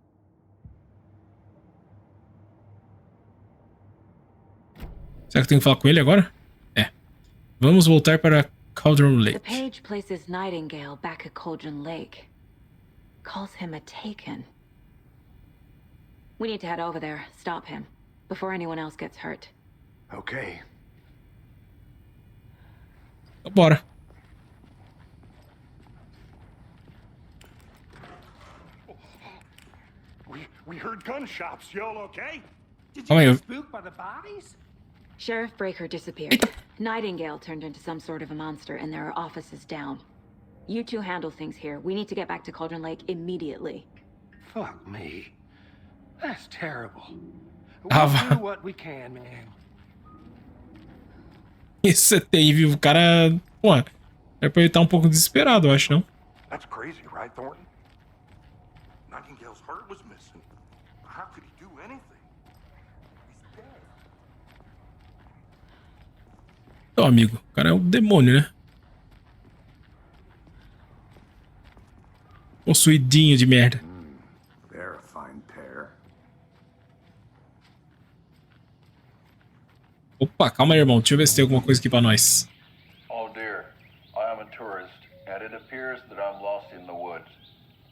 Será que eu tenho que falar com ele agora? É. Vamos voltar para Cauldron Lake. The page places Nightingale back at Cauldron Lake. Calls him a taken. We need to head over there, stop him, before anyone else gets hurt. Okay. Bora. We heard gunshots. Y'all okay? Did Oh, you yeah. get spooked by the bodies? Sheriff Breaker disappeared. Nightingale turned into some sort of a monster, and there are offices down. You two handle things here. We need to get back to Cauldron Lake immediately. Fuck me. That's terrible. Ah, We'll do what we can, man. Isso é terrível. O cara... Pô, é pra ele estar um pouco desesperado, eu acho, não? That's crazy, right, Thornton? Nightingale's heart was missing. How could he do anything? He's dead. Então, amigo, o cara é um demônio, né? Possuidinho de merda. They're a fine pair. Opa, calma aí, irmão. Deixa eu ver se tem alguma coisa aqui pra nós. Oh dear, I am a tourist, and it appears that I'm lost in the woods.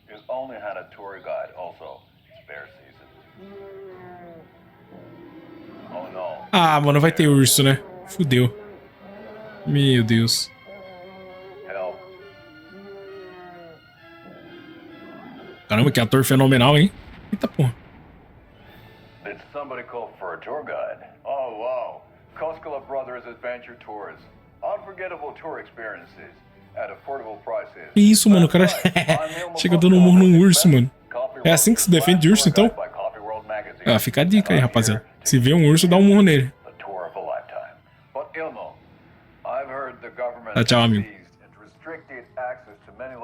You only had a tour guide, also. Spare season. Oh no. Ah, mano, vai ter urso, né? Fudeu. Meu Deus. Help. Caramba, que ator fenomenal, hein? Eita porra. Did somebody call for a tour guide? Oh wow. Koskela Brothers Adventure Tours. Unforgettable tour experiences at affordable prices. Que isso, mano? O cara chega dando um murro num urso, mano. É assim que se defende de urso, então? Ah, fica a dica aí, rapaziada. Se vê um urso, dá um murro nele. Tá, tchau, amigo.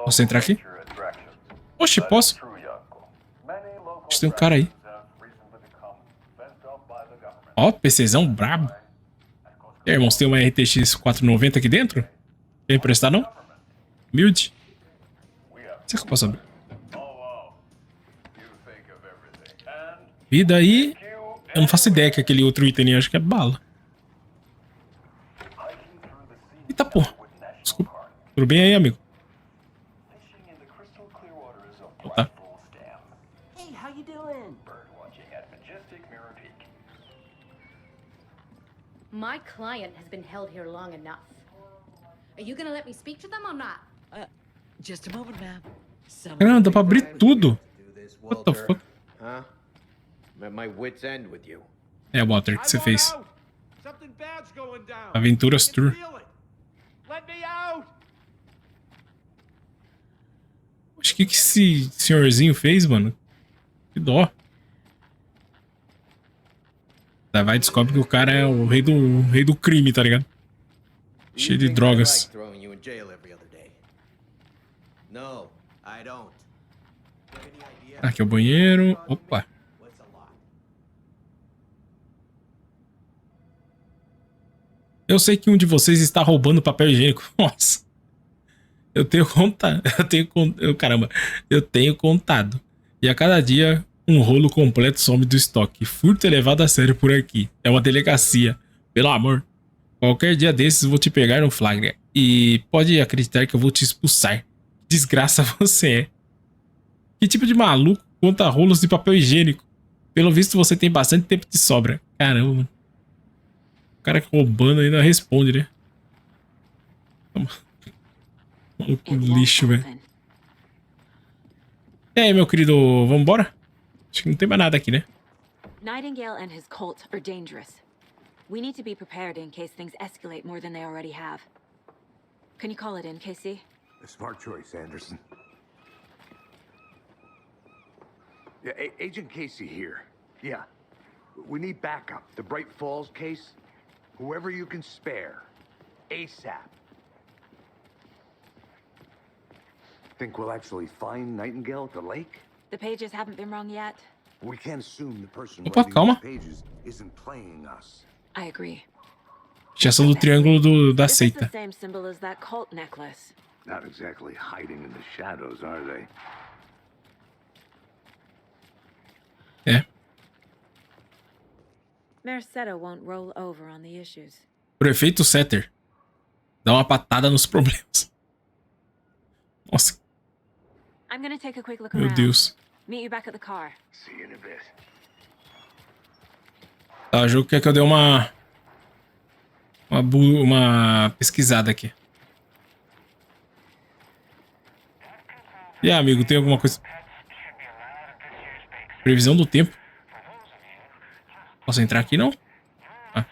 Posso entrar aqui? Oxe, posso? Acho que tem um cara aí. Ó, PCzão brabo. E aí, irmãos, tem uma RTX 490 aqui dentro? Quer emprestar, não? Humilde. Será que eu posso abrir? Vida aí. Eu não faço ideia que aquele outro item, acho que é bala. Eita porra. Desculpa. Tudo bem aí, amigo? Oh, tá. Hey, how you doing? My client has been held here long enough. Are you gonna let me speak to them or not? Just a moment, ma'am. Caramba, dá pra abrir tudo. What the fuck? Huh? I'm at my wit's end with you. É, Walter, o que você fez? Something bad's going down. Aventuras Tour. Let me out. Acho que esse senhorzinho fez, mano? Que dó. Daí vai e descobre que o cara é o rei do crime, tá ligado? Cheio de drogas. Aqui é o banheiro. Opa. Eu sei que um de vocês está roubando papel higiênico. Nossa. Eu tenho contado. Caramba. Eu tenho contado. E a cada dia, um rolo completo some do estoque. Furto é levado a sério por aqui. É uma delegacia. Pelo amor. Qualquer dia desses vou te pegar no flagra. E pode acreditar que eu vou te expulsar. Desgraça você é. Que tipo de maluco conta rolos de papel higiênico? Pelo visto você tem bastante tempo de sobra. Caramba, mano. O cara roubando ainda responde, né? Maluco lixo, velho. E aí, meu querido, vamos embora? Acho que não tem mais nada aqui, né? Nightingale and his cult are dangerous. We need to be prepared in case things escalate more than they already have. Can you call it in, Casey? A smart choice, Anderson. Yeah, Agent Casey here. Yeah. We need backup. The Bright Falls case. Whoever you can spare. ASAP. Think we'll actually find Nightingale at the lake? The pages haven't been wrong yet. We can't assume the person Opa, writing calma. these pages isn't playing us. I agree. Injeção do triângulo da This is the seita. same symbol as that cult necklace. Not exactly hiding in the shadows, are they? É. Mercado won't roll over on the issues. Prefeito Setter. Dá uma patada nos problemas. Nossa, I'm gonna take a quick look meu around. Deus. Meet you back at the car. See you in a bit. Tá, o jogo quer que eu dê uma pesquisada aqui. E aí, amigo, tem alguma coisa? Previsão do tempo. Posso entrar aqui, não? Ah.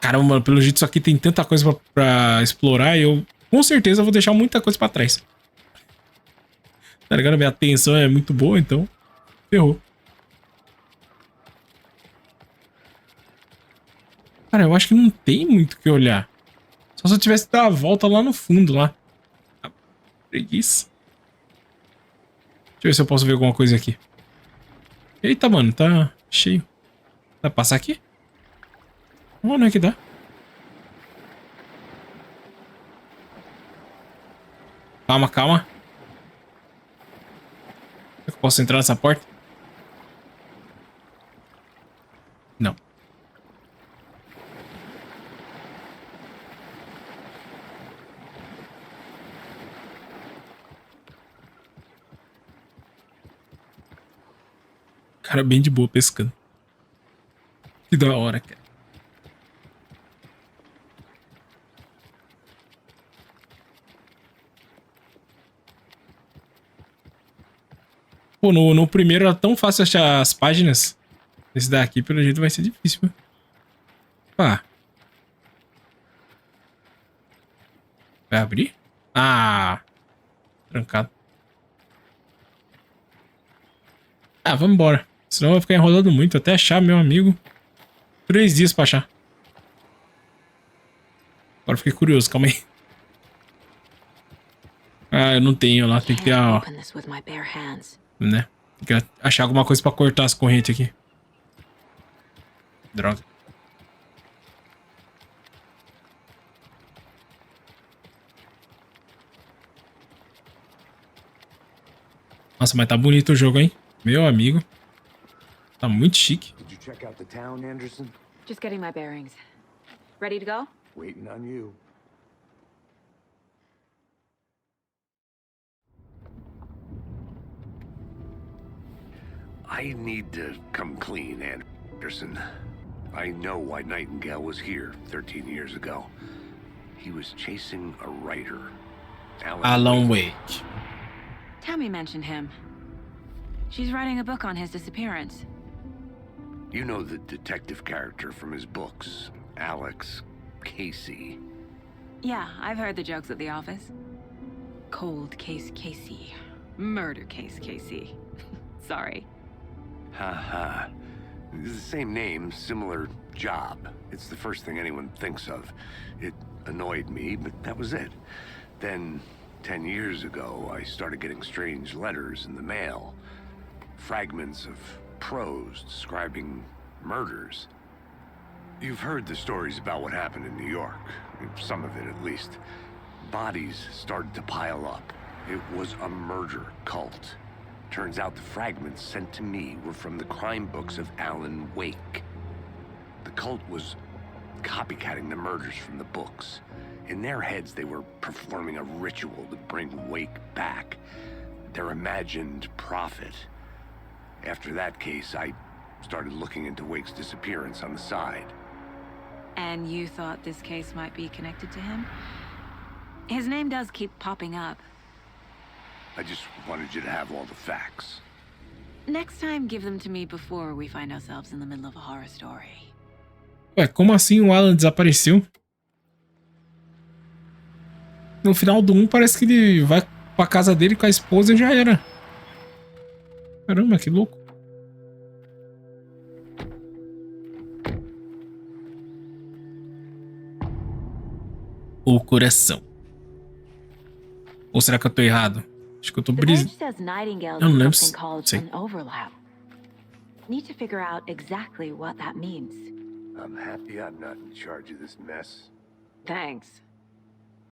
Caramba, mano, pelo jeito isso aqui tem tanta coisa pra explorar e eu com certeza vou deixar muita coisa pra trás. Tá ligado? Minha atenção é muito boa, então ferrou. Cara, eu acho que não tem muito o que olhar. Só se eu tivesse dado a volta lá no fundo, lá. Ah, preguiça. Deixa eu ver se eu posso ver alguma coisa aqui. Eita, mano, tá cheio. Dá pra passar aqui? Não, não é que dá. Calma, calma. Será que eu posso entrar nessa porta? Não. Cara, bem de boa pescando. Que da hora, cara. Pô, no primeiro era tão fácil achar as páginas. Esse daqui, pelo jeito, vai ser difícil, viu? Pá. Vai abrir? Ah. Trancado. Ah, vamos embora. Senão eu vou ficar enrolando muito até achar, meu amigo. 3 dias pra achar. Agora fiquei curioso, calma aí. Ah, eu não tenho lá, tem que ter a... né? Tem que achar alguma coisa pra cortar as correntes aqui. Droga. Nossa, mas tá bonito o jogo, hein? Meu amigo. Tá muito chique. Did you check out the town, Anderson? Just getting my bearings. Ready to go? Waiting on you. I need to come clean, Anderson. I know why Nightingale was here 13 years ago. He was chasing a writer. Alan Wake. Tammy mentioned him. She's writing a book on his disappearance. You know the detective character from his books, Alex Casey. Yeah, I've heard the jokes at the office. Cold case Casey. Murder case Casey. Sorry. Haha. It's the same name, similar job. It's the first thing anyone thinks of. It annoyed me, but that was it. Then, 10 years ago, I started getting strange letters in the mail. Fragments of prose describing murders. You've heard the stories about what happened in New York. Some of it, at least. Bodies started to pile up. It was a murder cult. Turns out the fragments sent to me were from the crime books of Alan Wake. The cult was copycatting the murders from the books. In their heads, they were performing a ritual to bring Wake back. Their imagined prophet. After that case, I started looking into Wake's disappearance on the side. And you thought this case might be connected to him? His name does keep popping up. I just wanted you to have all the facts. Next time, give them to me before we find ourselves in the middle of a horror story. Ué, como assim o Alan desapareceu? No final do 1 parece que ele vai pra casa dele com a esposa e já era. Caramba, que louco. O coração. Ou será que eu tô errado? Acho que eu tô The brisando. badge says Nightingale Eu não is lembro. something called Sei. an overlap. Need to figure out exactly what that means. I'm happy I'm not in charge of this mess. Thanks.